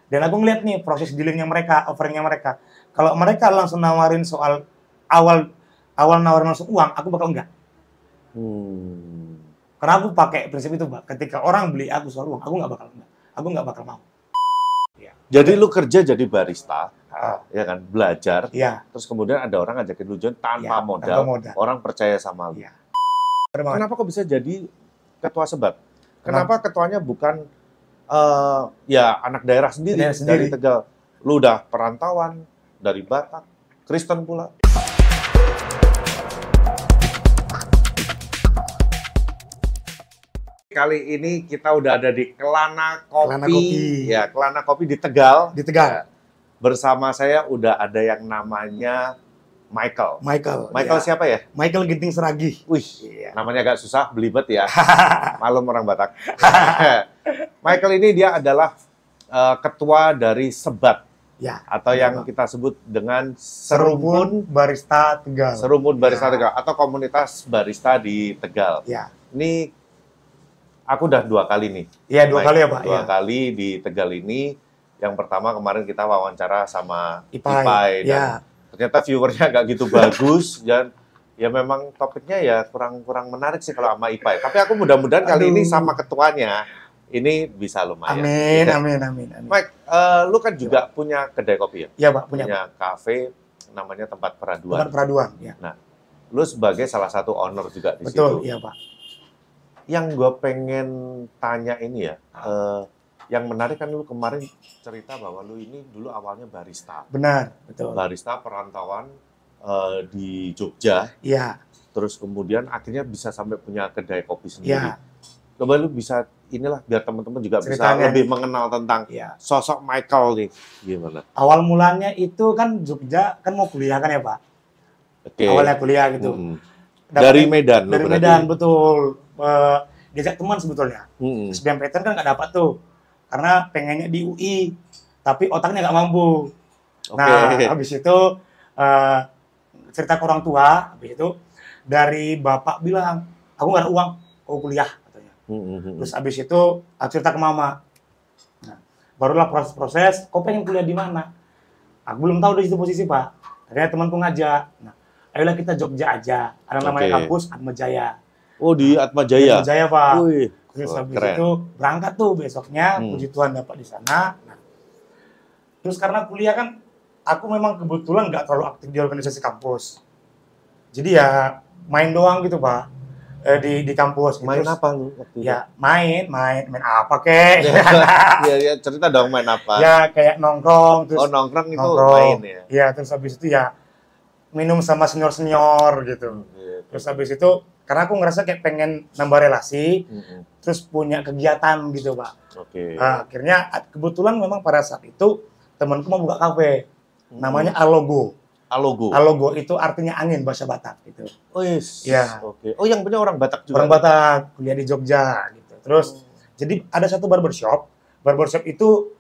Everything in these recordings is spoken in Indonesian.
Dan aku ngeliat nih proses dealingnya mereka, offeringnya mereka. Kalau mereka langsung nawarin soal awal nawarin langsung uang, aku bakal enggak. Karena aku pakai prinsip itu, Pak. Ketika orang beli aku soal uang, aku nggak bakal mau. Ya. Jadi lu kerja jadi barista, ya kan, belajar. Ya. Terus kemudian ada orang ngajakin lu join tanpa modal, orang percaya sama lu. Ya. Kenapa kok bisa jadi ketua Sebat? Kenapa ketuanya bukan ya anak daerah sendiri dari Tegal? Lu udah perantauan dari Batak, Kristen pula. Kali ini kita udah ada di Kelana Kopi. Ya, Kelana Kopi di Tegal. Di Tegal. Ya. Bersama saya udah ada yang namanya Michael. Michael ya. Siapa ya? Michael Ginting Seragi. Wih, namanya agak susah, belibet ya. Malum orang Batak. Michael ini dia adalah ketua dari Sebat. Ya. Atau yang kita sebut dengan Serumpun Barista Tegal. Serumpun Barista Tegal atau komunitas barista di Tegal. Ya. Ini aku udah 2 kali nih. Iya, 2 kali ya, Pak. 2 kali di Tegal ini. Yang pertama kemarin kita wawancara sama Ipai. Dan ternyata viewernya nggak gitu bagus. Dan ya memang topiknya ya kurang menarik sih kalau sama Ipai. Tapi aku mudah-mudahan kali ini sama ketuanya, ini bisa lumayan. Amin. Mike, lu kan juga punya kedai kopi ya? Iya, Pak. Punya kafe, namanya Tempat Peraduan. Tempat Peraduan, ya. Nah, lu sebagai salah satu owner juga di situ. Betul, iya, Pak. Yang gue pengen tanya ini ya, yang menarik kan lu kemarin cerita bahwa lu ini dulu awalnya barista. Benar, betul. Barista perantauan di Jogja. Iya. Terus kemudian akhirnya bisa sampai punya kedai kopi sendiri. Iya. Coba lu bisa inilah biar teman-teman juga bisa lebih mengenal tentang sosok Michael nih. Gimana? Awal mulanya itu kan Jogja kan mau kuliah kan ya, Pak. Awalnya kuliah gitu. Dari Medan. Dari Medan, betul. Diajak teman sebetulnya. SBMPTN kan nggak dapat tuh. Karena pengennya di UI. Tapi otaknya nggak mampu. Nah, habis itu cerita ke orang tua. Habis itu dari bapak bilang, aku nggak ada uang, aku kuliah. Katanya. Terus habis itu aku cerita ke mama. Nah, barulah proses-proses, kau pengen kuliah di mana? Aku belum tahu dari situ posisi, Pak. Akhirnya temanku ngajak. Nah, ayolah kita Jogja aja. Ada namanya kampus Atmajaya. Oh, di Atmajaya? Atmajaya, Pak. Wih, terus habis itu berangkat tuh besoknya, puji Tuhan dapat di sana. Nah, terus karena kuliah kan, aku memang kebetulan nggak terlalu aktif di organisasi kampus. Jadi ya main doang gitu, Pak. Di kampus. Main terus, apa lu waktu itu? Ya, main apa kek? Ya, cerita dong main apa? Ya, kayak nongkrong. Terus, nongkrong itu main ya? Ya, terus habis itu ya minum sama senior-senior gitu. Terus habis itu, karena aku ngerasa kayak pengen nambah relasi, terus punya kegiatan gitu, Pak. Nah, akhirnya kebetulan memang pada saat itu temanku mau buka kafe, namanya Alogo. Alogo itu artinya angin bahasa Batak gitu. Oh yes. Ya. Oh, yang punya orang Batak juga. Orang Batak, kuliah di Jogja gitu. Terus jadi ada satu barbershop. Barbershop itu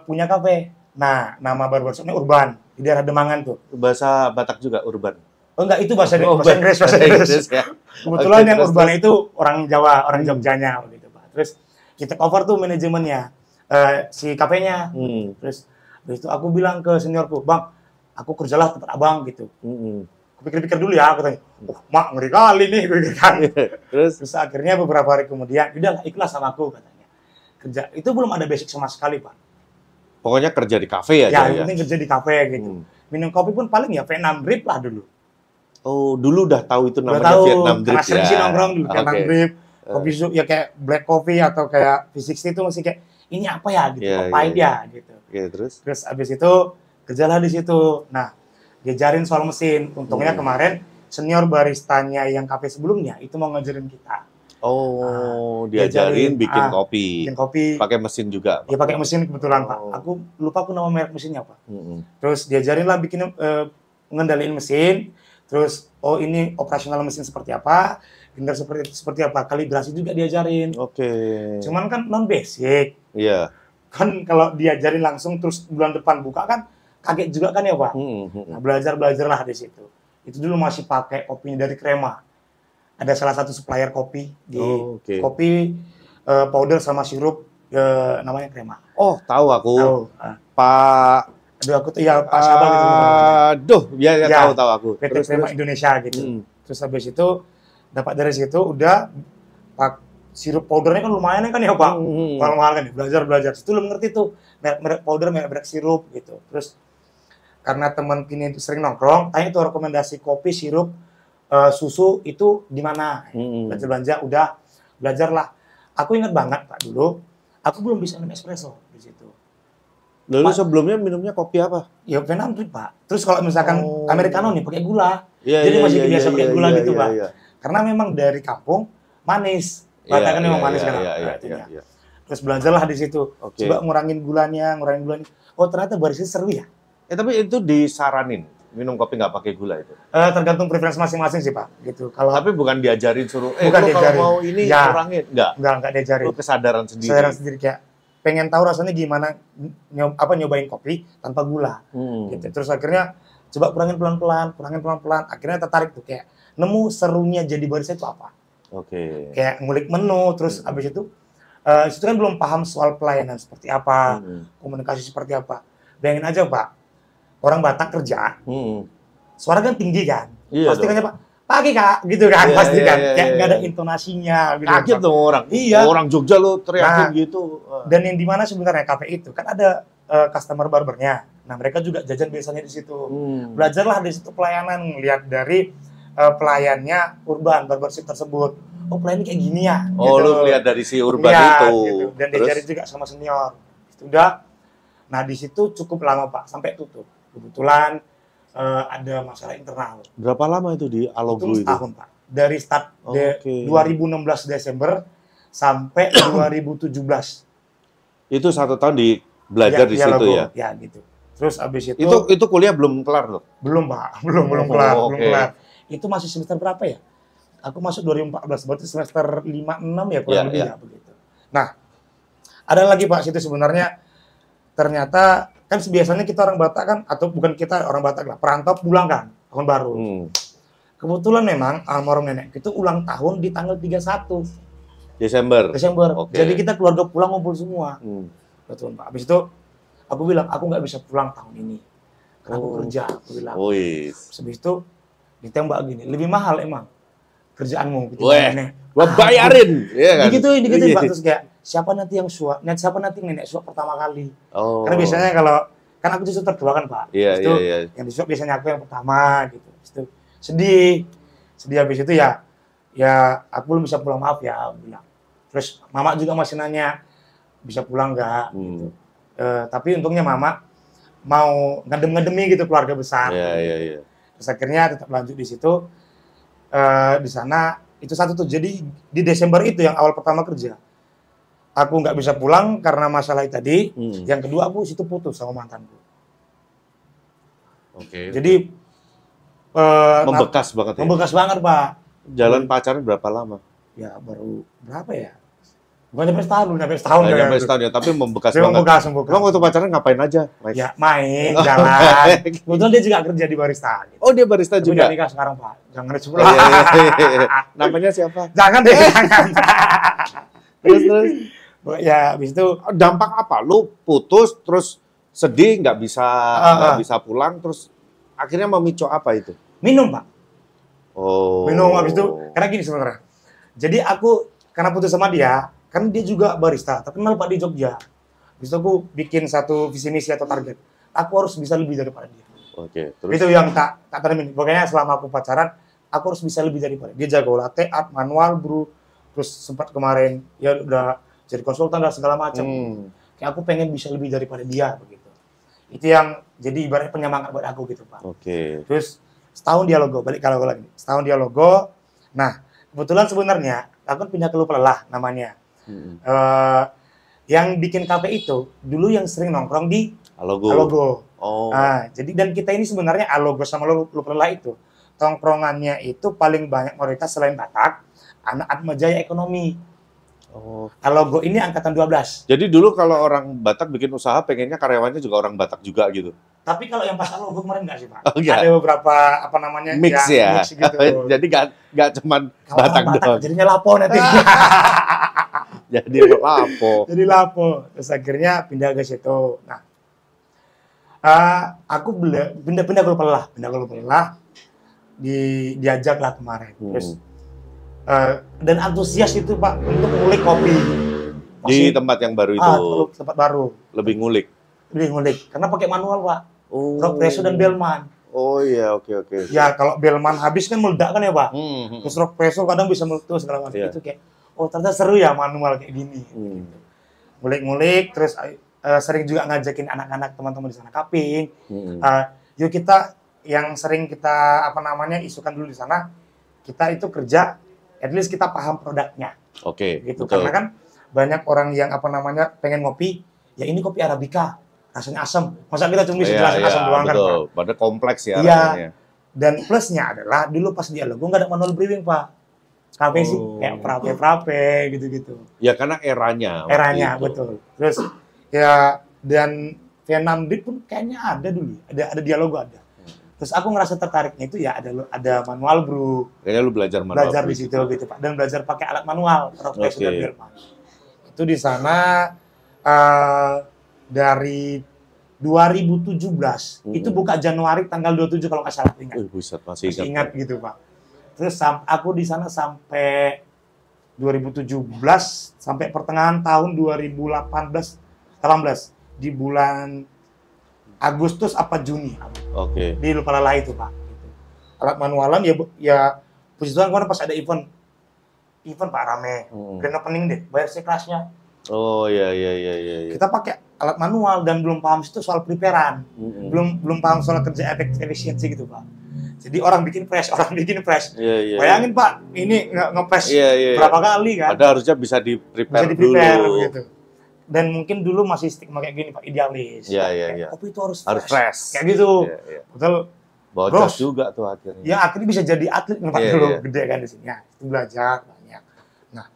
punya kafe. Nah, nama barbershopnya Urban di daerah Demangan tuh. Bahasa Batak juga Urban. Oh enggak, itu bahasa Inggris. Ya. Kebetulan yang Urban itu orang Jawa, orang Jogjanya gitu, Pak. Terus kita cover tuh manajemennya si kafenya. Terus habis itu aku bilang ke seniorku, "Bang, aku kerjalah tempat abang," gitu. Aku pikir-pikir dulu ya, aku tanya, "Mak, ngeri kali nih," gitu kan. Terus akhirnya beberapa hari kemudian, "Udah, ikhlas sama aku," katanya. Kerja, itu belum ada basic sama sekali, Pak. Pokoknya kerja di kafe aja ya? Ya, yang penting kerja di kafe gitu. Minum kopi pun paling ya Vietnam Drip lah dulu. Oh, dulu udah tahu itu namanya Vietnam Drip ya? Karena sering nongkrong dulu, Vietnam Drip. Kopi susu, ya kayak black coffee atau kayak V60 itu masih kayak, ini apa ya gitu, pahit ya gitu. Terus abis itu, kerjalah di situ. Nah, diajarin soal mesin. Untungnya kemarin senior baristanya yang kafe sebelumnya itu mau ngajarin kita. Oh, diajarin bikin kopi. Bikin kopi. Pakai mesin juga. Iya, pakai mesin kebetulan, Pak. Aku lupa nama merek mesinnya, Pak. Terus diajarin lah bikin ngendaliin mesin. Terus ini operasional mesin seperti apa? Binder seperti apa? Kalibrasi juga diajarin. Cuman kan non basic. Iya. Kan kalau diajarin langsung terus bulan depan buka kan kaget juga kan ya, Pak. Nah, belajarlah di situ. Itu dulu masih pakai kopinya dari Crema. Ada salah satu supplier kopi di kopi powder sama sirup namanya Krema. Oh, tahu aku. Tahu. Pak. Aduh, aku tuh ya Pak Sabang gitu. Aduh, ya tahu aku. PT Krema Indonesia gitu. Terus habis itu dapat dari situ udah Pak sirup powdernya kan lumayan kan ya Pak. Mahal-mahal kan ya. Belajar. Situ lu ngerti tuh merek powder, merek sirup gitu. Terus karena teman kini sering nongkrong, tanya tuh rekomendasi kopi, sirup, susu itu di mana? Belanja udah belajarlah. Aku ingat banget Pak dulu, aku belum bisa minum espresso di situ. Dulu sebelumnya minumnya kopi apa? Ya Vietnam drip Pak. Terus kalau misalkan americano nih pakai gula, jadi masih biasa pakai gula gitu Pak. Karena memang dari kampung manis, kan memang manis kan. Terus belajarlah di situ. Coba ngurangin gulanya. Oh ternyata barisnya seru ya. Tapi itu disaranin minum kopi nggak pakai gula itu? Tergantung preferensi masing-masing sih Pak. Gitu. Tapi bukan diajarin suruh. Bukan diajarin. Kalau mau ini kurangin, nggak diajarin. Itu kesadaran sendiri. Kesadaran sendiri kayak pengen tahu rasanya gimana nyobain kopi tanpa gula. Gitu. Terus akhirnya coba kurangin pelan-pelan. Akhirnya tertarik tuh kayak nemu serunya jadi barista itu apa. Kayak ngulik menu. Terus abis itu kan belum paham soal pelayanan seperti apa, komunikasi seperti apa. Bayangin aja Pak. Orang Batak kerja, suara kan tinggi kan, pasti kan Pak, pagi Kak, gitu kan, pasti kan, kayak nggak ada intonasinya. Gitu, kaget dong orang, orang Jogja lo teriakin gitu. Dan yang dimana sebenarnya kafe itu kan ada customer barbernya, nah mereka juga jajan biasanya di situ. Belajarlah di situ pelayanan, lihat dari pelayannya urban barbershop tersebut. Oh pelayannya kayak gini ya. Oh gitu. Lu lihat dari si urban itu. Gitu. Dan diajarin juga sama senior. Sudah. Nah di situ cukup lama Pak, sampai tutup. Kebetulan ada masalah internal. Berapa lama itu di Alogo itu? Setahun Pak. Dari start 2016 Desember sampai 2017. Itu 1 tahun belajar di situ Alogo, ya? Ya gitu. Terus abis itu. Itu kuliah belum kelar loh? Belum Pak, belum kelar. Itu masih semester berapa ya? Aku masuk 2014, berarti semester 5-6 ya kurang lebih ya begitu. Nah, ada lagi Pak situ sebenarnya ternyata kan biasanya kita orang Batak kan, atau bukan kita orang Batak lah, perantau pulang kan, tahun baru. Kebetulan memang almarhum nenek itu ulang tahun di tanggal 31 Desember. Jadi kita keluarga pulang ngumpul semua. Betul Pak. Habis itu aku bilang, aku nggak bisa pulang tahun ini. Karena aku kerja, aku bilang. Habis itu ditembak gini, lebih mahal emang kerjaanmu. Gua bayarin. Digituin Pak, terus kayak siapa nanti yang nenek suap pertama kali. Karena biasanya kalau kan aku justru terdua kan Pak. Yang disuap biasanya aku yang pertama gitu. Itu sedih habis itu ya aku belum bisa pulang, maaf ya aku bilang. Terus mama juga masih nanya bisa pulang nggak gitu. Tapi untungnya mama mau ngedem-ngedemi gitu keluarga besar. Terus akhirnya tetap lanjut di situ. Di sana itu satu tuh. Jadi di Desember itu yang awal pertama kerja. Aku nggak bisa pulang karena masalah tadi. Yang kedua aku situ putus sama mantanku. Jadi membekas banget ya? Membekas banget Pak. Jalan pacaran berapa lama? Ya baru berapa ya? Bukan sampai setahun. Sampai setahun ya, tapi membekas banget. Membekas. Emang waktu pacaran ngapain aja? Ya main, jalan. Kebetulan dia juga kerja di barista. Gitu. Oh dia barista juga? Udah nikah sekarang Pak. Jangan disebut. Namanya siapa? Jangan deh, jangan. Terus? Ya habis itu dampak apa? Lu putus terus sedih nggak bisa pulang terus akhirnya memicu apa itu? Minum Pak. Minum habis itu karena gini sebenarnya. Jadi aku karena putus sama dia, kan dia juga barista, terkenal Pak di Jogja. Habis itu aku bikin satu visi misi atau target. Aku harus bisa lebih daripada dia. Terus? Itu yang tak termin. Pokoknya selama aku pacaran, aku harus bisa lebih daripada dia. Jago latte art, manual brew, terus sempat kemarin ya udah jadi konsultan dan segala macam. Kayak aku pengen bisa lebih daripada dia begitu. Itu yang jadi ibarat penyemangat buat aku gitu Pak. Terus setahun dia logo, balik ke logo lagi. Setahun dia logo. Nah, kebetulan sebenarnya aku kan punya keluh lelah namanya. Yang bikin kafe itu dulu yang sering nongkrong di Alogo. Nah, jadi dan kita ini sebenarnya Alogo sama keluh lelah itu tongkrongannya itu paling banyak mayoritas selain Batak, anak Atmajaya Ekonomi. Alogo ini angkatan 12. Jadi dulu kalau orang Batak bikin usaha pengennya karyawannya juga orang Batak juga gitu. Tapi kalau yang pas Alogo kemarin nggak sih Pak? Ada beberapa mix ya. Mix gitu. Jadi nggak cuman Batak doang. Jadinya lapor nanti. Jadi lapo. Jadi lapo. Terus akhirnya pindah ke situ. Nah, aku pindah ke Lupa diajak lah kemarin. Terus dan antusias itu Pak untuk ngulik kopi. Di tempat yang baru itu. Tempat baru. Lebih ngulik. Karena pakai manual Pak. Rock presso dan Bellman. Oh iya, oke. Ya kalau Bellman habis kan meledak kan ya Pak. Terus rock presso kadang bisa meletus segala macam. Itu kayak, oh ternyata seru ya manual kayak gini. Ngulik, terus sering juga ngajakin anak-anak teman-teman di sana cupping. Yuk kita yang sering kita isukan dulu di sana, kita itu kerja, at least kita paham produknya. Oke. Gitu. Karena kan banyak orang yang pengen ngopi, ya ini kopi Arabica, rasanya asam. Masa kita cuma bisa jelasin asam doang kan, Pak? Padahal kompleks ya rasanya. Dan plusnya adalah dulu pas di Alogo nggak ada manual brewing, Pak. Kafe sih kayak frappe gitu-gitu. Ya karena eranya. Betul. Terus ya dan Vietnam Beat pun kayaknya ada dulu, ada Dialogo ada. Terus aku ngerasa tertariknya itu ya ada manual brew. Kayaknya lu belajar di situ gitu Pak, dan belajar pakai alat manual, rock presso dan Bellman. Itu di sana dari 2017 itu buka Januari tanggal 27 kalau nggak salah ingat. Buset, masih ingat gitu Pak. Terus aku di sana sampai 2017 sampai pertengahan tahun 2018 di bulan Agustus apa Juni. Di Lupalala itu Pak. Alat manualan ya puji Tuhan kemarin pas ada event Pak rame. Grand opening deh, bayar sekelasnya. Oh iya. Kita pakai alat manual dan belum paham itu soal preparean. Belum paham soal kerja efisiensi gitu Pak. Jadi orang bikin press. Bayangin Pak, ini nge-press berapa kali kan? Ada harusnya bisa di-prepare dulu. Gitu. Dan mungkin dulu masih stigma kayak gini Pak, idealis. Iya. Kopi itu harus fresh. Kayak gitu. Iya. Betul. Bocor juga tuh akhirnya. Ya akhirnya bisa jadi atlet Pak dulu gede kan di sini. Ya, itu belajar banyak. Nah,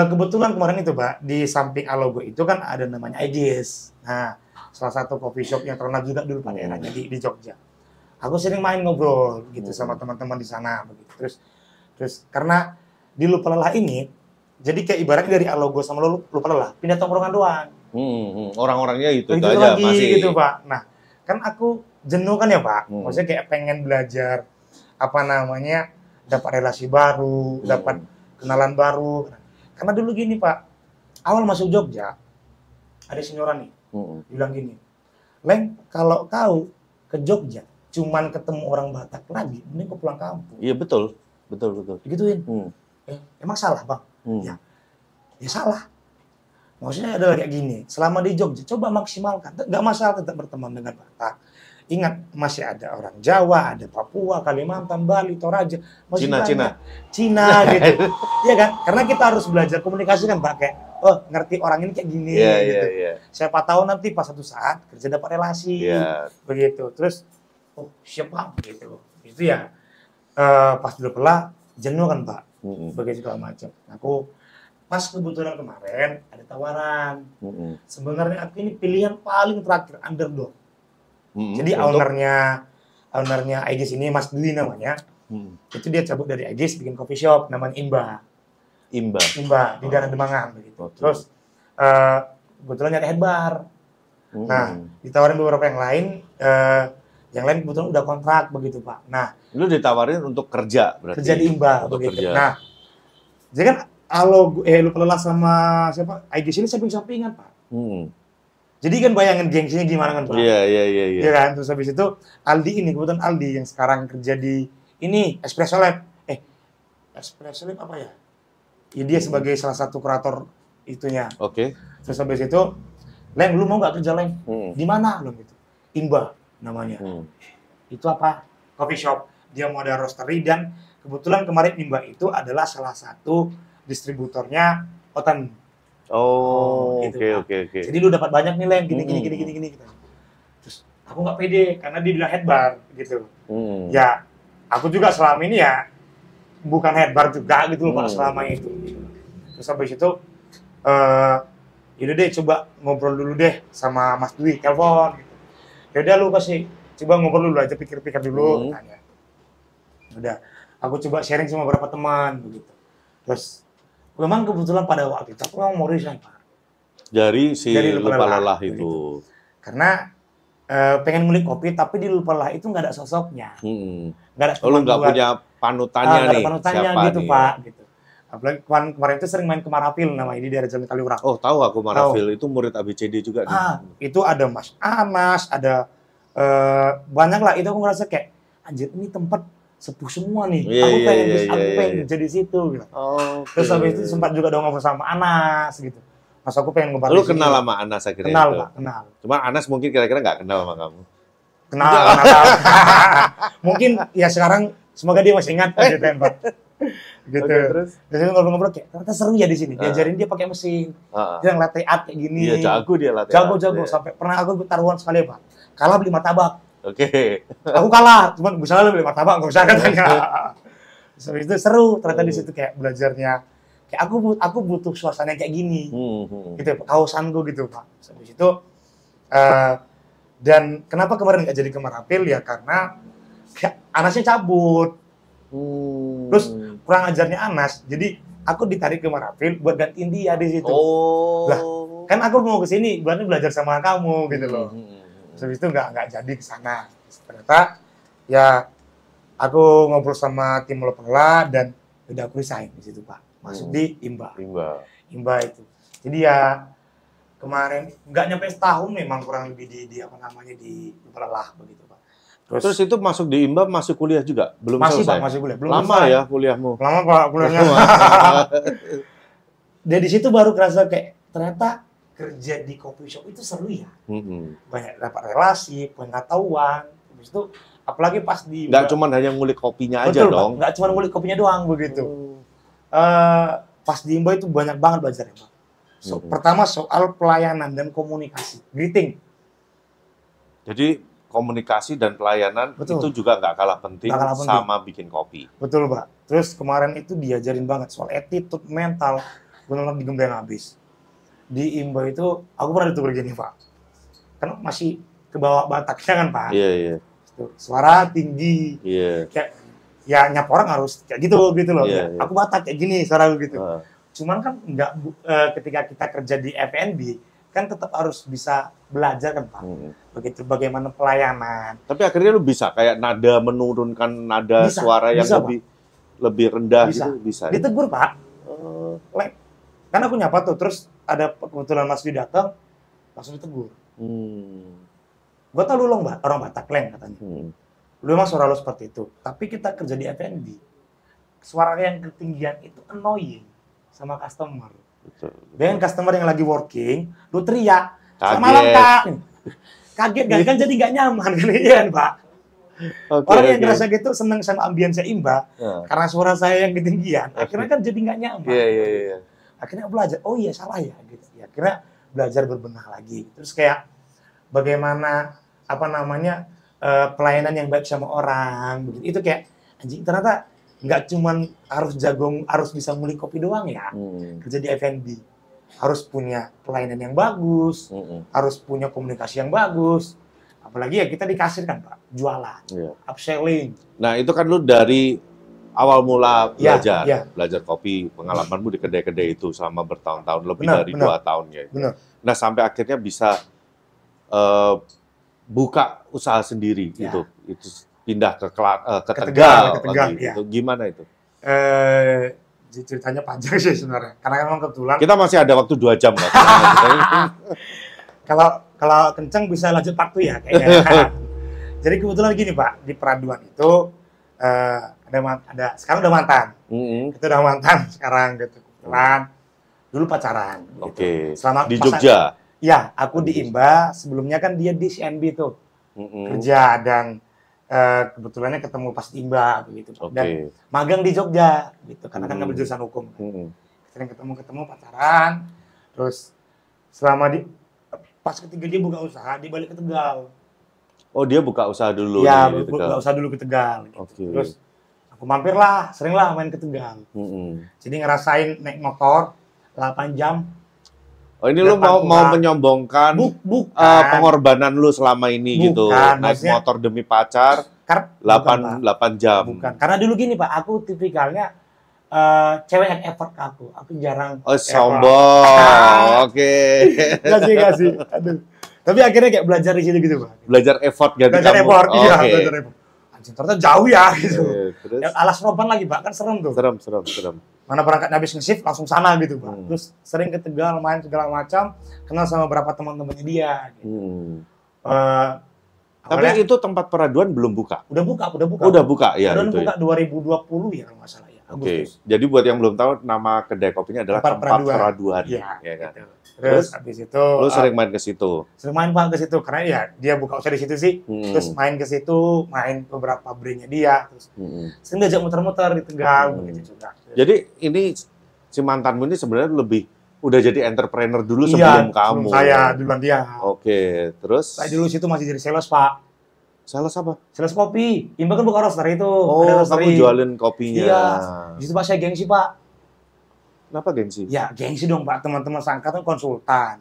kebetulan kemarin itu Pak, di samping Alogo itu kan ada namanya Aegis. Nah, salah satu coffee shop yang terkenal juga dulu Pak daerahnya di Jogja. Aku sering main ngobrol gitu sama teman-teman di sana begitu. Terus karena di Lupalala ini jadi kayak ibaratnya dari Alogo sama Lupalala pindah tongkrongan doang. Orang-orangnya itu aja lagi, masih gitu Pak. Nah, kan aku jenuh kan ya Pak. Maksudnya kayak pengen belajar dapat relasi baru, dapat kenalan baru. Karena dulu gini Pak, awal masuk Jogja ada senioran nih bilang gini, Leng kalau kau ke Jogja cuman ketemu orang Batak lagi, mending kau pulang kampung. Iya betul. Gituin. Emang salah Bang? Ya salah. Maksudnya adalah kayak gini, selama di Jogja coba maksimalkan, nggak masalah tetap berteman dengan Batak. Ingat masih ada orang Jawa, ada Papua, Kalimantan, Bali, Toraja, masih Cina gitu. Iya kan? Karena kita harus belajar komunikasi kan Pak, kayak ngerti orang ini kayak gini gitu. Siapa tahu nanti pas satu saat kerja dapat relasi begitu. Terus siapa gitu. Itu ya pas dulu pula jenuh kan Pak. Begitu segala macam. Aku pas kebetulan kemarin ada tawaran. Sebenarnya aku ini pilihan paling terakhir underdog. Jadi ownernya Aegis ini Mas Dwi namanya. Itu dia cabut dari Aegis bikin coffee shop namanya Imba di daerah Demangan begitu. Terus kebetulan nyari head bar. Nah, ditawarin beberapa yang lain kebetulan udah kontrak begitu Pak. Nah, lu ditawarin untuk kerja berarti. Kerja di Imba begitu. Nah, jadi kan Lupalala sama siapa? Aegis ini samping-sampingan Pak. Jadi kan bayangin gengsinya gimana kan Pak? Iya. Iya kan? Terus habis itu kebetulan Aldi yang sekarang kerja di ini Espresso Lab. Espresso Lab apa ya? Ya dia sebagai salah satu kurator itunya. Terus habis itu, Leng, lu mau nggak kerja Leng? Di mana lu gitu? Imba namanya. Itu apa? Coffee shop. Dia mau ada roastery dan kebetulan kemarin Imba itu adalah salah satu distributornya Otan. Gitu, oke. Jadi lu dapat banyak nih Leng, gini gitu. Terus aku nggak pede karena dia bilang head bar gitu. Ya, aku juga selama ini ya bukan head bar juga gitu loh Pak selama itu. Terus habis itu yaudah deh coba ngobrol dulu deh sama Mas Dwi, telepon gitu. Yaudah lu coba ngobrol dulu aja, pikir-pikir dulu katanya. Udah, aku coba sharing sama beberapa teman begitu. Terus Memang kebetulan pada waktu itu aku memang mau resign, Pak. Dari lupa lelah itu. Gitu. Karena pengen ngulik kopi, tapi di lupa lelah itu nggak ada sosoknya. Nggak ada lu nggak punya panutannya nih, panutannya siapa gitu, nih? Pak. Gitu. Apalagi kemarin itu sering main ke Marapil, nama ini daerah Jalan Kaliurang. Oh, tahu aku Marapil, itu murid ABCD juga nih. Itu ada Mas Anas, ada banyak lah. Itu aku ngerasa kayak, anjir ini tempat sepuh semua nih. Aku pengen jadi situ. Gitu. Terus habis itu sempat juga dong ngobrol sama Anas gitu. Mas aku pengen ngobrol. Lu kenal sama Anas akhirnya? Kenal, Pak, kenal. Cuma Anas mungkin kira-kira nggak kenal sama kamu. Kenal. Mungkin ya sekarang semoga dia masih ingat gitu kan, Pak. Gitu. Terus ngobrol-ngobrol kayak ternyata seru ya di sini. Diajarin dia pakai mesin. Dia ngelatih art kayak gini. Iya, jago dia latih. Jago. Sampai pernah aku taruhan sekali, Pak. Kalah beli martabak. Oke. Aku kalah, cuman misalnya beli martabak enggak usah katanya. Terus itu seru ternyata di situ kayak belajarnya. Kayak aku butuh suasana kayak gini. Gitu, kausan gue gitu, Pak. Habis itu dan kenapa kemarin nggak jadi ke Marapil ya karena Anasnya cabut. Terus kurang ajarnya Anas. Jadi aku ditarik ke Marapil buat gantiin dia di situ. Lah, kan aku mau ke sini buat belajar sama kamu gitu loh. Habis itu nggak jadi ke sana. Ternyata ya aku ngobrol sama tim Lopela dan udah aku resign di situ, Pak. Masuk di Imba itu. Jadi ya kemarin nggak nyampe setahun memang kurang lebih di apa namanya di lelah begitu, Pak. Terus itu masuk di Imba masih kuliah juga? Belum masih, selesai? Pak, masih kuliah. Belum lama selesai. Ya kuliahmu? Lama, Pak, kuliahnya. Dari situ baru kerasa kayak ternyata kerja di coffee shop itu seru ya. Banyak dapat relasi, pengetahuan. Habis itu apalagi pas di nggak cuma hanya ngulik kopinya aja. Betul, dong. Nggak cuma ngulik kopinya doang begitu. Pas di Imba itu banyak banget belajarnya, Pak. Pertama soal pelayanan dan komunikasi, greeting. Jadi komunikasi dan pelayanan itu juga nggak kalah penting sama bikin kopi. Betul, Pak. Terus kemarin itu diajarin banget soal attitude, mental, benar-benar digembleng habis. Di Imba itu aku pernah ditegur gini, Pak. Kan masih ke bawah Bataknya kan, Pak. Iya. Suara tinggi. Iya. Kayak ya nyapa orang harus kayak gitu loh. Iya. Aku Batak kayak gini suara gitu. Cuman kan nggak ketika kita kerja di F&B kan tetap harus bisa belajar kan, Pak. Begitu bagaimana pelayanan. Tapi akhirnya lu bisa kayak nada menurunkan nada suara yang lebih rendah gitu bisa. Ditegur, Pak. Kan aku nyapa tuh terus ada kebetulan Mas Dwi datang langsung ditegur. Gua tau lu orang Batak, Leng katanya. Lu emang suara lu seperti itu. Tapi kita kerja di F&B. Suara yang ketinggian itu annoying sama customer. Betul. Dengan customer yang lagi working, lu teriak, "Selamat malam, Kak." Kaget kan jadi nggak nyaman kan, iya Pak. Orang yang ngerasa gitu seneng sama ambience Imba, karena suara saya yang ketinggian, akhirnya kan jadi nggak nyaman. Iya. Akhirnya belajar, oh iya salah ya, gitu. Akhirnya belajar berbenah lagi. Terus kayak bagaimana pelayanan yang baik sama orang, begitu. Itu kayak anjing ternyata nggak cuman harus bisa ngulik kopi doang ya. Kerja di F&B harus punya pelayanan yang bagus, harus punya komunikasi yang bagus. Apalagi ya kita di kasir kan, Pak, jualan, upselling. Nah itu kan lu dari awal mula belajar kopi, pengalamanmu di kedai-kedai itu selama bertahun-tahun, lebih dari 2 tahun ya. Nah sampai akhirnya bisa buka usaha sendiri gitu. Itu pindah ke Tegal lagi. Ya. Itu gimana itu? Ceritanya panjang sih sebenarnya. Karena memang kebetulan kita masih ada waktu 2 jam lah. Kalau kenceng bisa lanjut part 2 ya kayaknya. Jadi kebetulan gini, Pak, di Peraduan itu ada sekarang udah mantan. Itu udah mantan sekarang gitu. Kebetulan dulu pacaran. Oke. Gitu. Di Jogja. Ya, aku di Imba. Sebelumnya kan dia di CNB tuh kerja dan kebetulannya ketemu pas di Imba begitu. Dan magang di Jogja gitu karena kan ngambil jurusan hukum. Sering ketemu pacaran. Terus selama pas ketiga dia buka usaha, dia balik ke Tegal. Oh, dia buka usaha dulu. Ya, buka usaha dulu ke Tegal. Gitu. Terus aku mampirlah, seringlah main ke Tegal. Jadi ngerasain naik motor 8 jam. Oh, ini lu mau menyombongkan pengorbanan lu selama ini gitu. Naik motor demi pacar 8 jam. Bukan. Karena dulu gini, Pak, aku tipikalnya cewek yang effort ke aku jarang. Oh, sombong. Oke. Gak sih. Aduh. Tapi akhirnya kayak belajar di situ gitu, Pak. Belajar effort gitu. Belajar kamu. effort, iya, Okay. belajar effort. Anjing, ternyata jauh ya, gitu. Terus? Yang alas roban lagi, Pak, kan serem tuh. Serem. Mana berangkat habis nge-shift, langsung sana gitu, Pak. Terus sering ke Tegal, main segala macam, kenal sama beberapa teman-temannya dia. Gitu. Tapi itu tempat peraduan belum buka? Udah buka. Udah buka, ya. Udah buka 2020 ya, kalau nggak salah ya. Oke. Jadi buat yang belum tahu, nama kedai kopinya adalah tempat peraduan. Iya, ya kan? Gitu. Terus habis itu lu sering main ke situ? Sering main Pak ke situ karena ya dia buka usaha di situ sih. Terus main ke situ, main beberapa brandnya dia. Terus sering diajak muter-muter di Tegal begitu juga. Jadi ini si mantanmu ini sebenarnya lebih udah jadi entrepreneur dulu sebelum kamu. Saya duluan dia. Oke, terus? Saya dulu situ masih jadi sales Pak. Sales apa? Sales kopi. Imba kan buka roaster itu. Oh, kamu jualin kopinya. Iya. Di situ Pak saya gengsi Pak. Kenapa gengsi? Ya gengsi dong Pak, teman-teman seangkatan konsultan.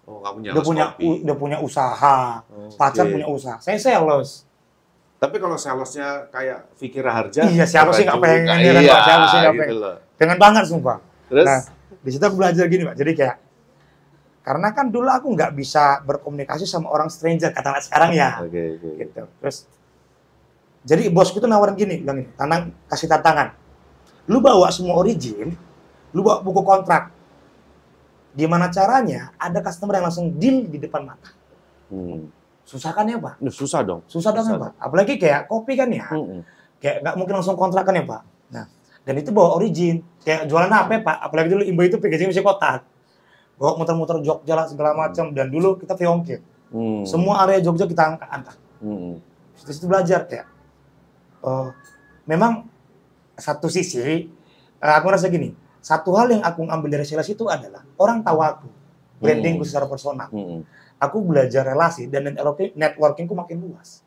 Oh, kamu nyales kopi. Udah punya usaha, pacar punya usaha. Saya sales. Tapi kalau salesnya kayak Vicky Raharja, iya siapa sih nggak pengen iya, Pak? Siapa sih nggak pengen? Pengen banget sumpah. Terus? Nah, di situ aku belajar gini Pak. Jadi kayak karena kan dulu aku nggak bisa berkomunikasi sama orang stranger kata sekarang ya. Oke. Gitu. Terus jadi bosku tuh nawarin gini, bilang ini, kasih tantangan. Lu bawa semua origin, lu bawa buku kontrak. Gimana caranya ada customer yang langsung deal di depan mata. Susah kan ya Pak? Susah dong. Susah dong ya Pak. Apalagi kayak kopi kan ya. Kayak nggak mungkin langsung kontrak kan ya Pak. Nah, dan itu bawa origin. Kayak jualan apa ya Pak? Apalagi dulu Imbo itu packaging masih kotak. Bawa muter-muter Jogja lah segala macam. Dan dulu kita ongkir. Semua area Jogja kita angkat. Situ belajar kayak. Memang satu sisi aku rasa gini. Satu hal yang aku ambil dari sales itu adalah orang tahu aku, brandingku secara personal. Aku belajar relasi dan networkingku makin luas.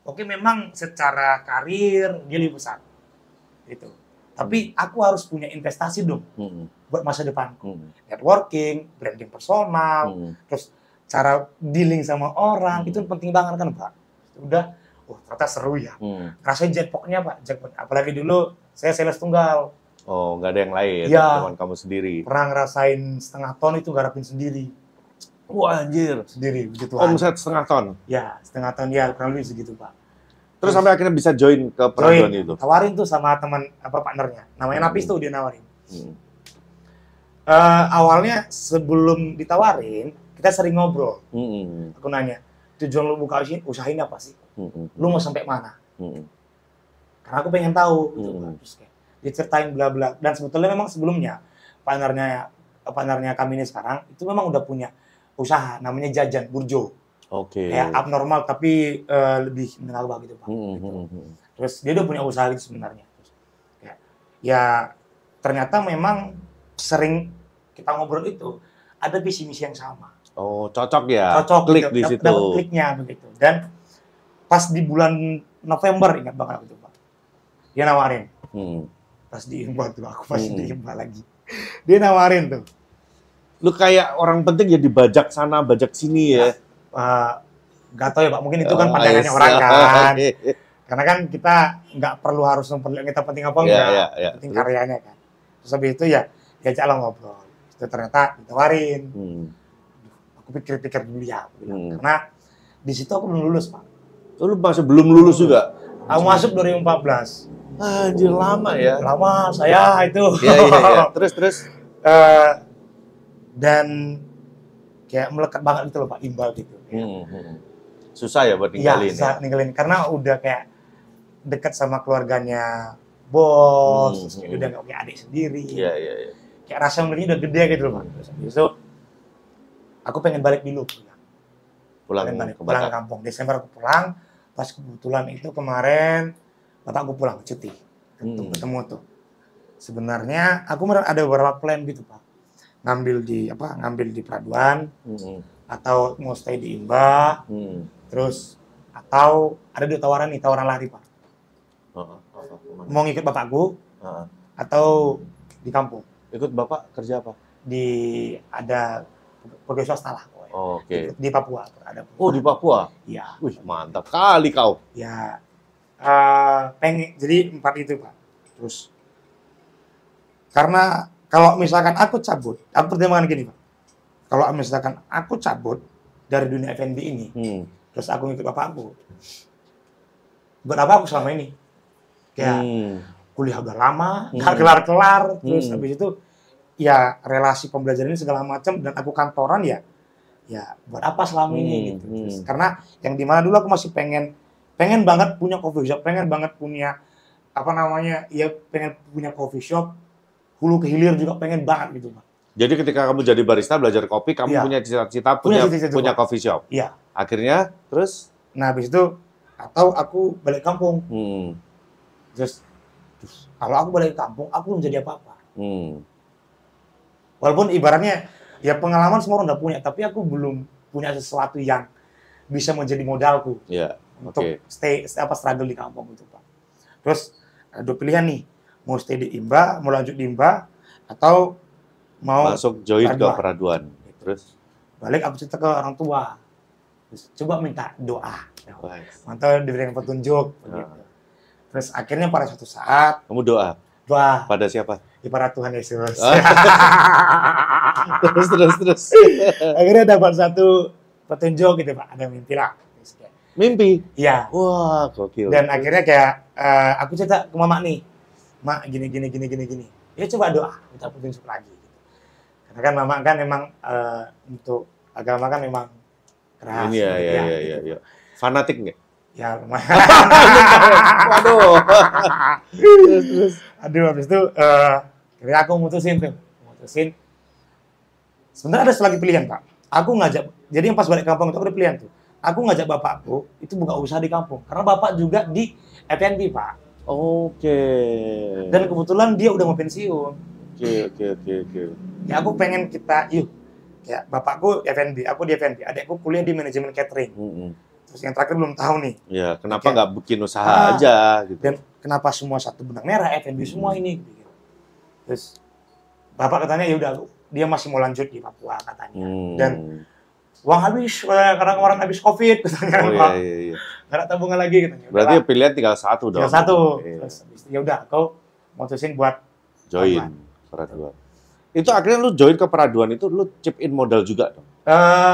Oke, memang secara karir dia lebih besar, gitu. Tapi aku harus punya investasi dong buat masa depanku. Networking, branding personal, terus cara dealing sama orang itu penting banget kan Pak. Udah, ternyata seru ya. Rasain jackpotnya Pak, jackpot. Apalagi dulu saya sales tunggal. Oh, nggak ada yang lain, cuma kamu sendiri. Pernah ngerasain setengah ton itu garapin sendiri. Wah, anjir. Sendiri, begitu. Omset setengah ton? Ya, setengah ton ya, kurang lebih segitu, Pak. Terus sampai akhirnya bisa join ke peraduan itu? Tawarin tuh sama teman, partnernya. Namanya Napis tuh, dia nawarin. Awalnya sebelum ditawarin, kita sering ngobrol. Aku nanya, tujuan lu buka usaha ini apa sih? Lu mau sampai mana? Karena aku pengen tahu. Terus kayak, diceritain bla bla, dan sebetulnya memang sebelumnya partnernya kami ini sekarang itu memang udah punya usaha namanya Jajan Burjo. Kayak abnormal tapi lebih menengah bawah gitu Pak. Terus dia udah punya usaha itu sebenarnya. Ya ternyata memang sering kita ngobrol itu ada visi misi yang sama. Oh, cocok ya. Cocok klik gitu, di situ. Dapat kliknya begitu. Dan pas di bulan November ingat banget itu Pak. Dia nawarin. Pas di Imba tuh, aku masih di Imba lagi. Dia nawarin tuh. Lu kayak orang penting ya dibajak sana, bajak sini ya. Gak tau ya Pak, mungkin itu kan pandangannya orang kan. Karena kan kita nggak perlu harus memperlihatkan kita penting apa enggak. Penting karyanya kan. Terus habis itu ya diajak lah ngobrol. Itu ternyata ditawarin. Aku pikir-pikir dulu ya. Karena di situ aku belum lulus Pak. Lu masih belum lulus juga? Aku masuk 2014. Anjir, lama ya? Lama, saya itu. Iya. Terus? Dan kayak melekat banget gitu loh Pak, imbal gitu. Susah ya buat ninggalin? Iya, susah ninggalin. Karena udah kayak dekat sama keluarganya bos, udah nggak punya adik sendiri. Iya. Kayak rasa memiliki udah gede gitu loh Pak. Terus aku pengen balik dulu. Pulang ke kampung. Desember aku pulang, pas kebetulan itu kemarin bapakku pulang cuti, ketemu tuh. Sebenarnya aku ada beberapa plan gitu Pak, ngambil di peraduan, atau mau stay di Imba, terus atau ada dua tawaran lari Pak. Mau ngikut bapakku, atau di kampung. Ikut bapak kerja apa? Ada pegawai swasta lah. Di Papua. Di Papua? Iya. Wih, mantap kali kau. Ya. Pengen jadi 4 itu Pak. Terus karena kalau misalkan aku cabut, aku pertimbangan gini Pak. Kalau misalkan aku cabut dari dunia F&B ini, terus aku ngikut bapakku, buat apa aku selama ini? Kayak kuliah udah lama, nggak kelar-kelar, terus habis itu ya relasi pembelajaran ini segala macam, dan aku kantoran ya buat apa selama ini gitu. Terus, karena yang dimana dulu aku masih pengen banget punya coffee shop, pengen banget punya pengen punya coffee shop, hulu ke hilir juga pengen banget gitu Pak. Jadi ketika kamu jadi barista belajar kopi, kamu punya cita-cita punya coffee shop. Iya. Akhirnya terus? Nah habis itu atau aku balik kampung. Terus kalau aku balik kampung, aku belum jadi apa-apa. Walaupun ibaratnya ya pengalaman semua orang udah punya, tapi aku belum punya sesuatu yang bisa menjadi modalku untuk struggle di kampung itu Pak. Terus ada dua pilihan nih, mau stay di Imba, mau lanjut di Imba, atau mau masuk join ke peraduan. Terus balik aku cerita ke orang tua. Terus coba minta doa. Mantap diberikan petunjuk begitu. Terus akhirnya pada suatu saat kamu doa pada siapa? Kepada Tuhan Yesus. Terus. Akhirnya dapat satu petunjuk gitu Pak. Ada mimpi lah. Mimpi? Iya. Wah, gokil. Dan akhirnya kayak aku cerita ke mama nih. Mak gini. Ya coba doa, minta petunjuk lagi. Karena kan mama kan memang untuk agama kan memang keras. Iya. Fanatik nggak? Ya lumayan. Waduh. Terus. Aduh, habis itu kira aku mutusin. Sebenarnya ada selagi pilihan Pak. Aku ngajak, jadi yang pas balik kampung itu aku ada pilihan tuh. Aku ngajak bapakku itu buka usaha di kampung. Karena bapak juga di F&B Pak. Oke. Dan kebetulan dia udah mau pensiun. Oke. Ya aku pengen ya bapakku F&B, aku di F&B, adekku kuliah di manajemen catering. Terus yang terakhir belum tahu nih. Ya, kenapa nggak bikin usaha aja gitu. Dan kenapa semua satu benang merah F&B semua ini gitu. Terus bapak katanya ya udah dia masih mau lanjut di Papua katanya. Dan uang habis karena kemarin habis Covid katanya. Iya. Nggak ada tabungan lagi katanya. Berarti pilihan tinggal satu dong. Tinggal satu. Terus ya udah kau mutusin buat join peraduan. Itu akhirnya lu join ke peraduan itu lu chip in modal juga dong?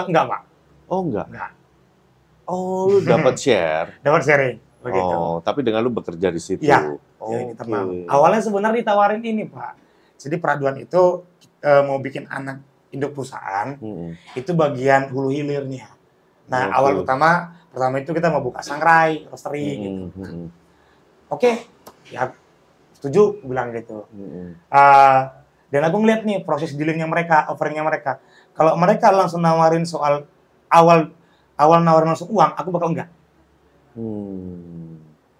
Enggak Pak. Oh enggak. Oh, lu dapat share. Dapat sharing begitu. Oh, tapi dengan lu bekerja di situ. Iya. Awalnya sebenarnya ditawarin ini, Pak. Jadi peraduan itu mau bikin anak induk perusahaan, itu bagian hulu hilirnya. Nah, awal pertama itu kita mau buka sangrai, roastery gitu. Oke, ya setuju bilang gitu. Dan aku ngeliat nih proses dealingnya mereka, offeringnya mereka. Kalau mereka langsung nawarin soal awal nawarin langsung uang, aku bakal enggak.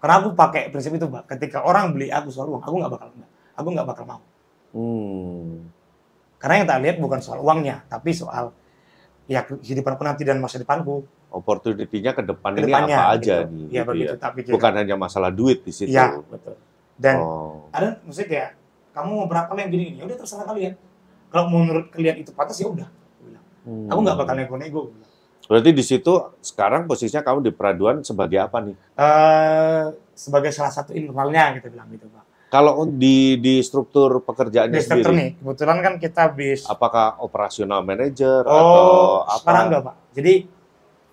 Karena aku pakai prinsip itu, Pak. Ketika orang beli aku soal uang, aku nggak bakal enggak. Aku nggak bakal mau. Karena yang tak lihat bukan soal uangnya, tapi soal ya kehidupanku nanti dan masa depanku. Opportunity-nya ke depan ini apa aja gitu. nih? Ya, gitu begitu, ya. Bukan hanya masalah duit di situ. Iya, betul. Dan ada maksudnya kayak kamu mau berapa yang gini-gini, ya udah terserah kalian. Kalau menurut kalian itu pantas ya udah. Aku nggak bakal nego-nego. Berarti di situ sekarang posisinya kamu di peraduan sebagai apa nih? Sebagai salah satu internalnya kita bilang gitu, Pak. Kalau di struktur pekerjaannya sendiri? Di struktur nih, kebetulan kan kita apakah operasional manager atau apa? Sekarang enggak, Pak. Jadi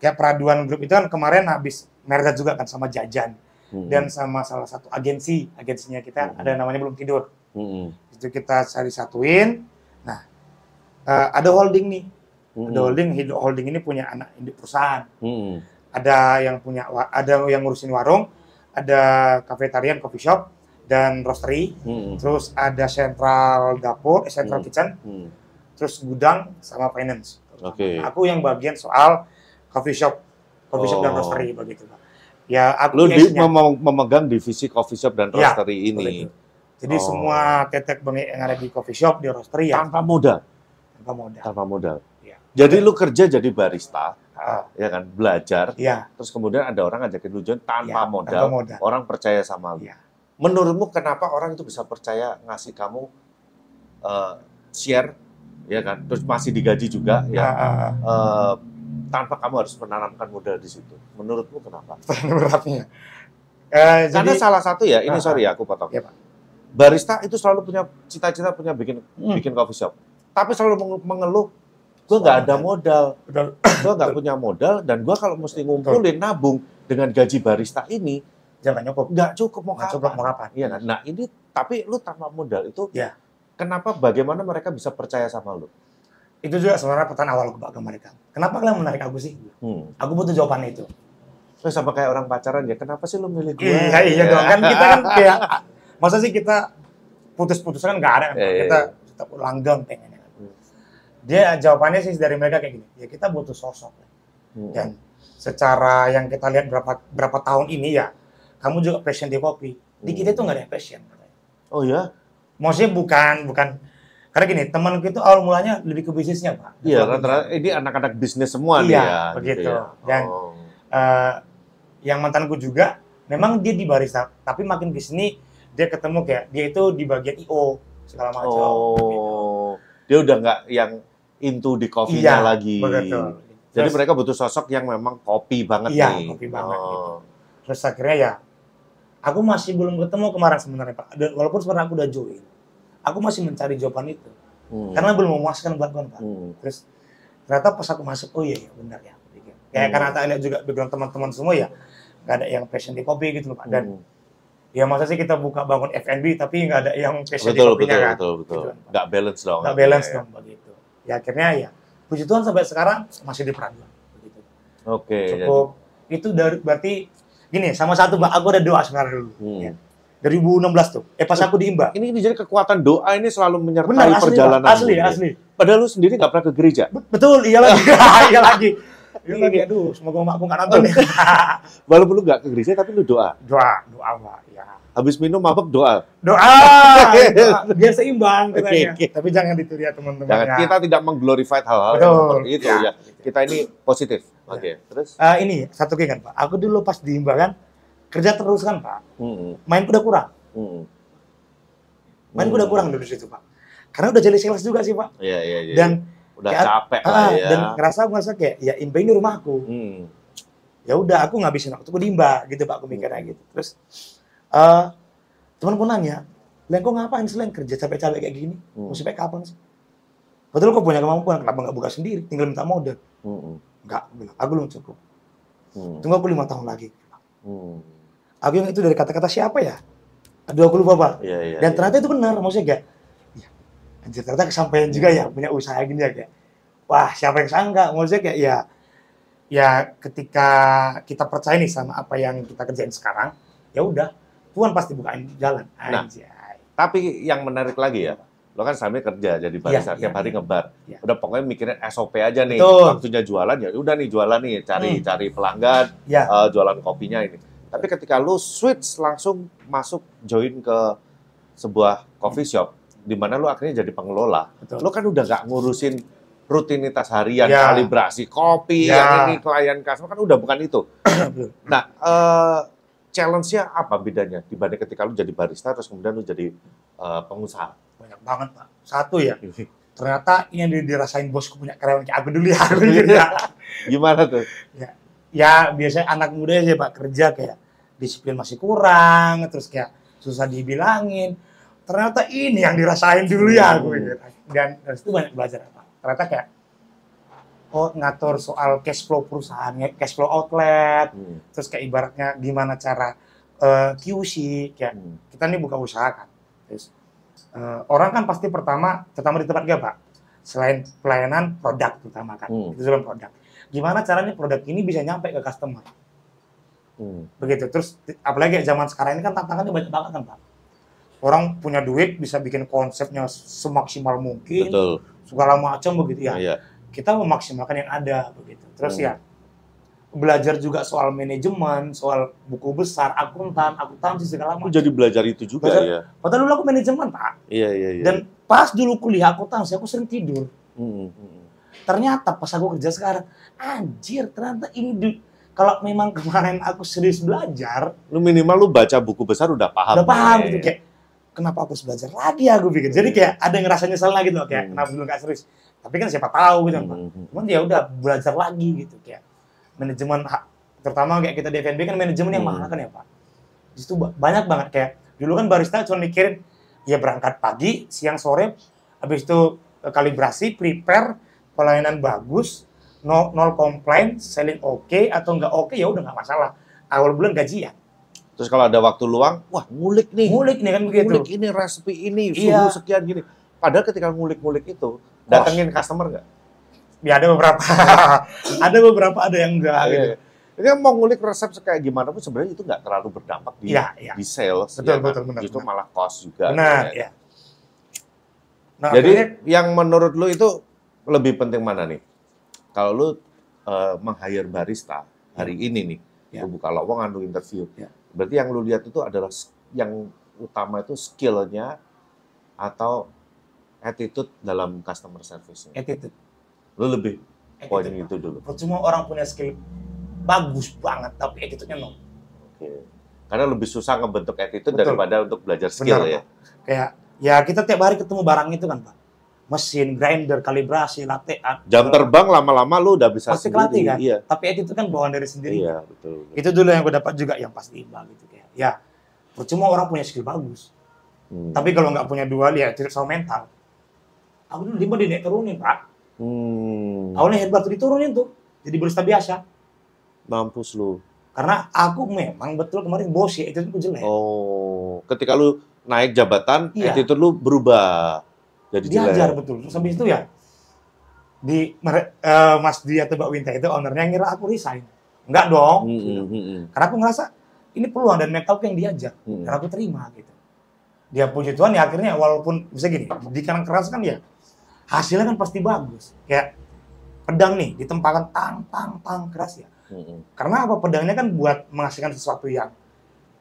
kayak peraduan grup itu kan kemarin habis merger juga kan sama Jajan. Dan sama salah satu agensinya kita ada namanya Belum Tidur. Itu kita cari satuin. Nah, ada holding nih. Ada holding ini punya anak induk perusahaan. Ada yang ngurusin warung, ada kafetarian, coffee shop, dan roastery. Terus ada central dapur, central kitchen. Terus gudang sama finance. Aku yang bagian soal coffee shop dan roastery begitu, Pak. Ya, aku memegang divisi coffee shop dan roastery ini. Jadi semua tetek bengek yang ada di coffee shop, di roastery ya. Tanpa modal. Ya. Jadi lu kerja jadi barista, ya kan, belajar. Ya. Terus kemudian ada orang ngajakin lu join tanpa modal. Orang percaya sama lu. Ya. Menurutmu kenapa orang itu bisa percaya ngasih kamu share, ya kan? Terus masih digaji juga, ya. Tanpa kamu harus menanamkan modal di situ. Menurutmu kenapa? Beratnya. Karena salah satu ya, ini sorry ya aku potong. Ya, Pak. barista itu selalu punya cita-cita punya bikin coffee shop. Tapi selalu mengeluh, gue nggak ada modal. Gue nggak punya modal, dan gue kalau mesti ngumpulin, nabung dengan gaji barista ini, nggak cukup mau kapan. Iya, nah ini, tapi lu tanpa modal itu, kenapa, bagaimana mereka bisa percaya sama lu? Itu juga sebenarnya pertanyaan awal ke mereka. Kenapa kalian menarik aku sih? Aku butuh jawaban itu. Terus sama kayak orang pacaran ya, kenapa sih lu milih gue? Iya dong, kan kita kan kayak, masa sih kita putus-putus kan nggak ada kan? Kita tetap langgeng pengennya. Dia jawabannya sih dari mereka kayak gini, ya kita butuh sosok. Dan secara yang kita lihat berapa tahun ini ya, kamu juga passion di kopi. Di kita itu nggak ada passion. Oh ya? Maksudnya bukan karena gini, teman itu awal mulanya lebih ke bisnisnya, Pak. Iya, rata-rata ini anak-anak bisnis semua nih ya. Begitu. Gitu ya. Dan yang mantanku juga, memang dia di barista, tapi makin ke sini dia ketemu kayak dia itu di bagian IO segala macam. Oh, dia udah nggak yang into di kopinya lagi. Betul. Jadi mereka butuh sosok yang memang kopi banget nih. Iya, kopi banget. Gitu. Terus akhirnya ya, aku masih belum ketemu kemarin sebenarnya Pak. Walaupun sebenarnya aku udah join, aku masih mencari jawaban itu. Karena belum memuaskan buat gue Pak. Terus ternyata pas aku masuk, oh iya benar ya. Kayak karena tak lihat juga background teman-teman semua ya, nggak ada yang passion di kopi gitu loh Pak. Dan ya masa sih kita buka bangun F&B tapi nggak ada yang passion di kopinya kan. Betul. Gitu, nggak balance dong. Nggak balance dong begitu. Ya akhirnya ya, puji Tuhan sampai sekarang masih di Peraduan. Begitu. Oke. Cukup, itu berarti gini, sama satu Mbak, aku ada doa sebenarnya dulu. Ya. 2016 tuh, pas aku di Imba. Ini jadi kekuatan doa ini selalu menyertai benar, perjalanan. Asli. Padahal lu sendiri nggak pernah ke gereja. Betul, iya lagi. Iya lagi. Aduh, semoga makku nggak nonton ya. Walaupun lu nggak ke gereja, tapi lu doa. Doa Pak, ya. Habis minum mabuk doa. Doa. Biar seimbang katanya. Okay. Tapi jangan ditiru ya teman-teman. Jangan, kita tidak mengglorify hal-hal seperti itu ya. Kita ini positif. Oke. Terus? Ini satu kan Pak. Aku dulu pas di Imba kan, kerja terus kan Pak. Main udah kurang. Main udah kurang dulu situ Pak. Karena udah jadi sales juga sih Pak. Iya. Dan udah capek lah ya. Dan ngerasa kayak ya Imba ini rumahku. Ya udah aku ngabisin waktuku di Imba gitu Pak, aku mikirnya gitu. Terus temanku nanya, "Len kok ngapain sih Len kerja capek-capek kayak gini? Mau sampai kapan sih? Betul kok punya kemampuan, kenapa nggak buka sendiri? Tinggal minta modal." Enggak, bilang, aku belum cukup. Tunggu aku 5 tahun lagi. Aku yang itu dari kata-kata siapa ya? Aduh aku lupa Pak. Dan ternyata itu benar, maksudnya kayak, anjir ternyata kesampaian juga ya, punya usaha gini ya kayak. Wah, siapa yang sangka? Maksudnya kayak ya ketika kita percaya nih sama apa yang kita kerjain sekarang, ya udah, Tuhan pasti bukain jalan. Anjay. Nah, tapi yang menarik lagi ya, lo kan sambil kerja jadi barista, tiap hari ngebar. Udah pokoknya mikirin SOP aja nih. Waktunya jualan ya udah nih jualan nih, cari pelanggan, jualan kopinya ini. Tapi ketika lo switch langsung masuk join ke sebuah coffee shop, di mana lo akhirnya jadi pengelola. Lo kan udah nggak ngurusin rutinitas harian, kalibrasi kopi, yang ini klien customer, kan udah bukan itu. Nah, challenge-nya apa bedanya dibanding ketika lu jadi barista terus kemudian lu jadi pengusaha? Banyak banget Pak. Satu ya, ternyata ini yang dirasain bosku punya karyawan kayak aku dulu ya. Gimana tuh? Ya biasanya anak muda ya Pak, kerja kayak disiplin masih kurang, terus kayak susah dibilangin. Ternyata ini yang dirasain dulu ya aku. Dan dari situ banyak belajar Pak. Ternyata kayak ngatur soal cash flow perusahaan, cash flow outlet, terus kayak ibaratnya gimana cara QC, kayak kita nih buka usaha kan. Terus, orang kan pasti terutama di tempat dia Pak, selain pelayanan produk terutama kan, itu jualan produk. Gimana caranya produk ini bisa nyampe ke customer? Begitu. Terus apalagi zaman sekarang ini kan tantangannya banyak banget kan Pak. Orang punya duit bisa bikin konsepnya semaksimal mungkin, segala macam begitu ya. Kita memaksimalkan yang ada begitu. Terus ya belajar juga soal manajemen, soal buku besar, akuntansi segala macam. Jadi belajar itu juga ya. Padahal dulu aku manajemen Pak. Iya. Dan pas dulu kuliah akuntansi aku sering tidur. Ternyata pas aku kerja sekarang, anjir ternyata ini kalau memang kemarin aku serius belajar, lu minimal lu baca buku besar udah paham. Udah paham gitu kayak kenapa aku harus belajar lagi aku pikir. Jadi kayak ada yang ngerasa nyesel lagi gitu loh kayak kenapa dulu gak serius. Tapi kan siapa tahu gitu Pak. Cuman ya udah belajar lagi gitu kayak manajemen terutama kayak kita di F&B kan manajemen yang mahal kan ya Pak. Di situ banyak banget kayak dulu kan barista cuma mikirin ya berangkat pagi, siang, sore, habis itu kalibrasi, prepare, pelayanan bagus, nol komplain, selling oke atau nggak oke ya udah nggak masalah. Awal bulan gajian. Terus kalau ada waktu luang, wah ngulik nih kan begitu. Ngulik ini, resep ini, suhu sekian gini. Padahal ketika ngulik-ngulik itu, datengin customer nggak? Ya ada beberapa. ada yang enggak gitu. Jadi mau ngulik resep kayak gimana pun sebenarnya itu nggak terlalu berdampak di sales. Betul, Justru malah cost juga. Benar, ya. Nah, jadi yang menurut lu itu lebih penting mana nih? Kalau lu meng-hire barista hari ini nih, lu buka lowongan, lu interview. Berarti yang lu lihat itu adalah yang utama itu skill-nya atau attitude dalam customer service-nya? Attitude. Lu lebih poin itu dulu. Semua orang punya skill bagus banget, tapi attitude-nya nol. Oke. Karena lebih susah ngebentuk attitude daripada untuk belajar skill. Benar, ya. Kayak ya kita tiap hari ketemu barang itu kan, Pak. Mesin, grinder, kalibrasi, latte art. Jam terbang lama-lama lu udah bisa pasti sendiri. Kan? Iya. Tapi attitude kan bawaan dari sendiri. Iya, betul. Itu dulu yang gue dapat juga yang pasti imbang gitu kayak. Ya, percuma orang punya skill bagus. Tapi kalau nggak punya dua, ya tidak sama mental. Aku dulu 5 dinaik turunin, Pak. Awalnya hebat tuh diturunin tuh. Jadi barista biasa. Mampus lu. Karena aku memang betul kemarin bos ya, itu jelek. Oh, ketika lu naik jabatan, attitude lu berubah. Jadi diajar jelek. Betul. Terus habis itu ya, Mas Dia atau Mbak Winta itu ownernya ngira aku resign. Enggak dong. Karena aku ngerasa ini peluang dan mentalku yang diajar. Dan aku terima gitu. Dia puji Tuhan ya akhirnya walaupun bisa gini, didikan keras kan ya, hasilnya kan pasti bagus. Kayak pedang nih, ditempahkan tang keras ya. Karena apa? Pedangnya kan buat menghasilkan sesuatu yang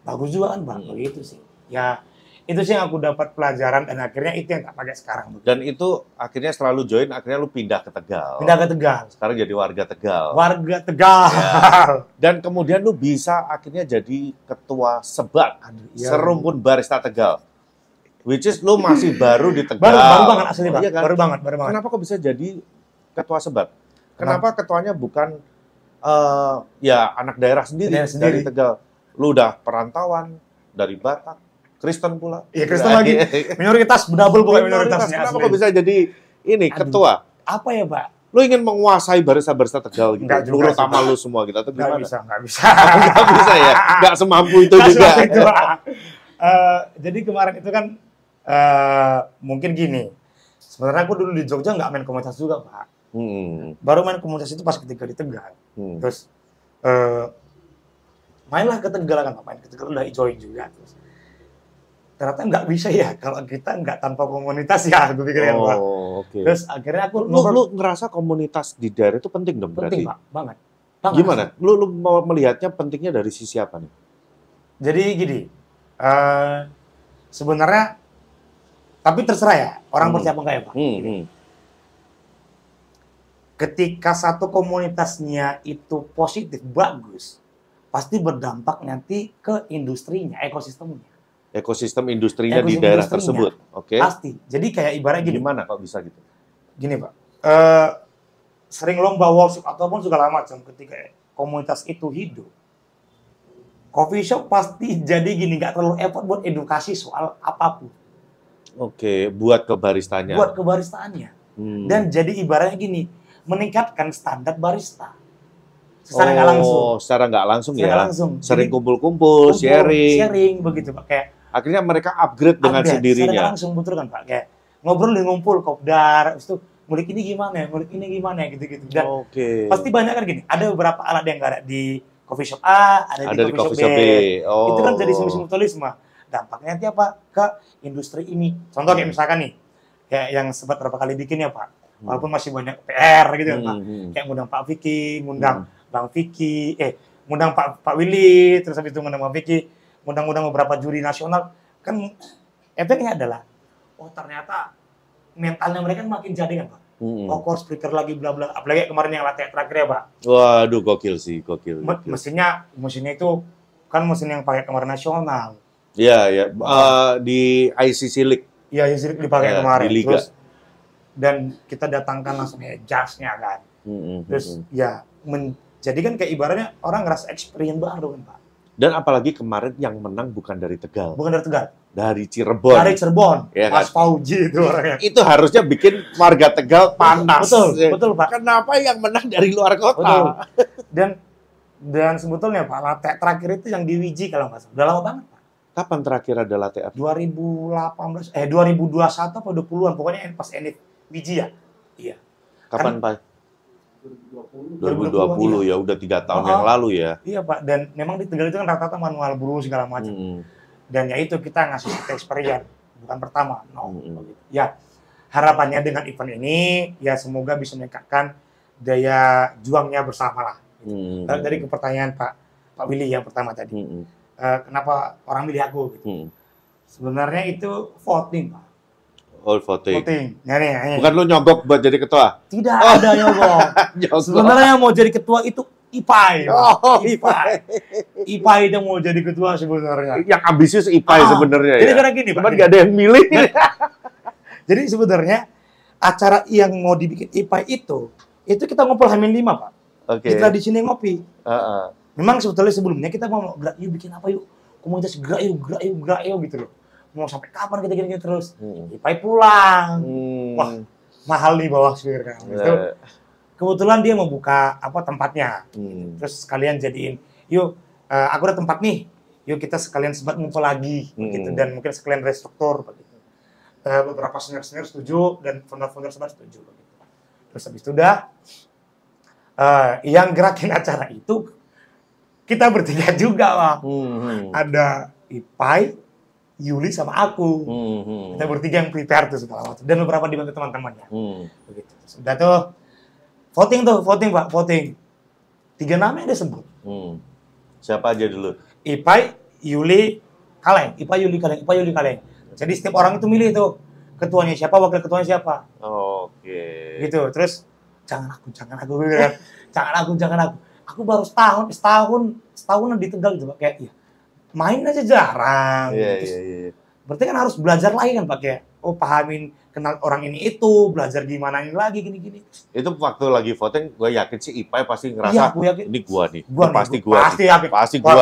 bagus juga kan, Bang. Begitu sih. Ya, itu sih yang aku dapat pelajaran dan akhirnya itu yang tak pakai sekarang. Dan itu akhirnya setelah lu join, akhirnya lu pindah ke Tegal. Pindah ke Tegal. Sekarang jadi warga Tegal. Warga Tegal. Ya. Dan kemudian lu bisa akhirnya jadi ketua sebat. Serumpun Barista Tegal. Which is lu masih baru di Tegal. Baru banget asli, Bang. Iya kan? Baru banget. Kenapa kok bisa jadi ketua sebat? Kenapa ketuanya bukan ya anak daerah sendiri dari Tegal? Lu udah perantauan dari Batak, Kristen pula. Iya, Kristen lagi. Minoritas, double pokoknya minoritasnya. Kenapa kok bisa jadi ini ketua? Apa ya, Pak? Lu ingin menguasai barista-barista Tegal gitu? Terutama lu semua gitu atau gimana? Nggak bisa. Nggak bisa ya? Nggak semampu itu juga. Jadi kemarin itu kan mungkin gini. Sebenarnya aku dulu di Jogja nggak main komunitas juga, Pak. Baru main komunitas itu pas ketika di Tegal. Terus mainlah ke Tegal kan, main ke Tegal udah join juga. Terus ternyata nggak bisa ya kalau kita nggak tanpa komunitas ya, gue pikirnya. Okay. Terus akhirnya aku lu ngerasa komunitas di daerah itu penting dong berarti? Penting, Pak, banget. Gimana? Lu mau melihatnya pentingnya dari sisi apa nih? Jadi gini, sebenarnya tapi terserah ya orang percaya apa enggak ya, Pak. Ketika satu komunitasnya itu positif, bagus, pasti berdampak nanti ke industrinya, ekosistemnya. Ekosistem industrinya di daerah tersebut, oke? Pasti. Jadi kayak ibarat gini. Gimana kok bisa gitu? Gini, Pak. Sering lomba workshop ataupun segala macam ketika komunitas itu hidup. Coffee shop pasti jadi gini, nggak terlalu effort buat edukasi soal apapun. Oke, buat ke baristanya. Buat ke baristaannya. Dan jadi ibaratnya gini, meningkatkan standar barista. Secara nggak langsung. Secara nggak langsung ya. Langsung. Sering kumpul-kumpul, sharing. Begitu, Pak. Kayak akhirnya mereka upgrade dengan sendirinya. Secara langsung, betul kan, Pak? Kayak ngobrol di ngumpul, kopdar, habis itu ngulik ini gimana, gitu-gitu. Dan pasti banyak kan gini, ada beberapa alat yang nggak ada di coffee shop A, ada di coffee shop B. Itu kan jadi mutualisme. Dampaknya nanti apa? Ke industri ini. Contoh kayak misalkan nih, kayak yang sempat berapa kali bikin ya, Pak. Walaupun masih banyak PR gitu kan, Pak. Kayak ngundang Pak Vicky, ngundang Bang Vicky, ngundang Pak Willy, terus habis itu ngundang Bang Vicky, ngundang beberapa juri nasional. Kan efeknya adalah, oh ternyata mentalnya mereka makin jadi kan, Pak. Course speaker lagi bla bla. Apalagi kemarin yang latihan terakhir ya, Pak. Waduh, gokil sih, gokil. Mesinnya itu kan mesin yang pakai kemarin nasional. Iya. Di ICC League. Iya, ICC League dipakai kemarin. Di Liga. Terus, dan kita datangkan langsung ya jasnya kan. Terus ya jadi kan kayak ibaratnya orang ngerasa experience baru kan, Pak. Dan apalagi kemarin yang menang bukan dari Tegal. Bukan dari Tegal. Dari Cirebon. Dari Cirebon. Ya, Mas kan? Fauji itu orangnya. Itu harusnya bikin warga Tegal panas. Betul Pak. Kenapa yang menang dari luar kota? Betul. Dan sebetulnya Pak, latte terakhir itu yang di Wiji kalau nggak salah. Udah lama banget Pak. Kapan terakhir ada latte art? 2021 apa 20-an. Pokoknya pas Enid Wiji ya. Iya. Kapan Pak? 2020 ya, udah 3 tahun yang lalu ya. Iya Pak, dan memang di Tegal itu kan rata-rata manual brew segala macam. Dan ya itu kita ngasih experience, bukan pertama. Ya, harapannya dengan event ini, ya semoga bisa meningkatkan daya juangnya bersama lah. Dari ke pertanyaan Pak Willy yang pertama tadi, kenapa orang milih aku? Gitu. Sebenarnya itu voting Pak. Oh, voting. Nah. Bukan lu nyogok buat jadi ketua? Tidak ada nyogok. Sebenarnya yang mau jadi ketua itu Ipai. Ipai. Ipai yang mau jadi ketua sebenarnya. Yang ambisius Ipai sebenarnya. Jadi karena gini, cuman nggak ada yang milih. Jadi sebenarnya acara yang mau dibikin Ipai itu kita ngumpul H-5 Pak. Kita di sini ngopi. Memang sebetulnya sebelumnya kita mau gerak yuk bikin apa yuk? Komunitas gerak yuk gitu loh. Mau sampai kapan kita gini-gini terus? Ipai pulang. Wah, mahal nih bawah supir kan. Itu kebetulan dia mau buka tempatnya. Terus sekalian jadiin, yuk aku ada tempat nih. Yuk kita sekalian sempat ngumpul lagi gitu, dan mungkin sekalian restruktur begitu. Beberapa senior setuju dan founder-founder setuju begitu. Terus habis itu udah yang gerakin acara itu kita bertiga juga, Pak. Ada Ipai, Yuli sama aku. Kita bertiga yang prepare tuh segala macam. Dan beberapa dibantu teman-temannya. Begitu. Sudah tuh voting Pak, voting. 3 nama yang dia sebut. Siapa aja dulu? Ipai, Yuli, Kaleng. Ipai, Yuli, Kaleng. Jadi setiap orang itu milih tuh ketuanya siapa, wakil ketuanya siapa. Oke. Gitu. Terus jangan aku gitu kan. Jangan aku. Aku baru setahun di Tegal gitu Pak. Kayak main aja jarang. Iya. Berarti kan harus belajar lagi kan Pak, kayak pahamin, kenal orang ini itu, belajar gimana ini lagi gini. Itu waktu lagi voting, gue yakin sih Ipai pasti ngerasa ini gua nih. Pasti gua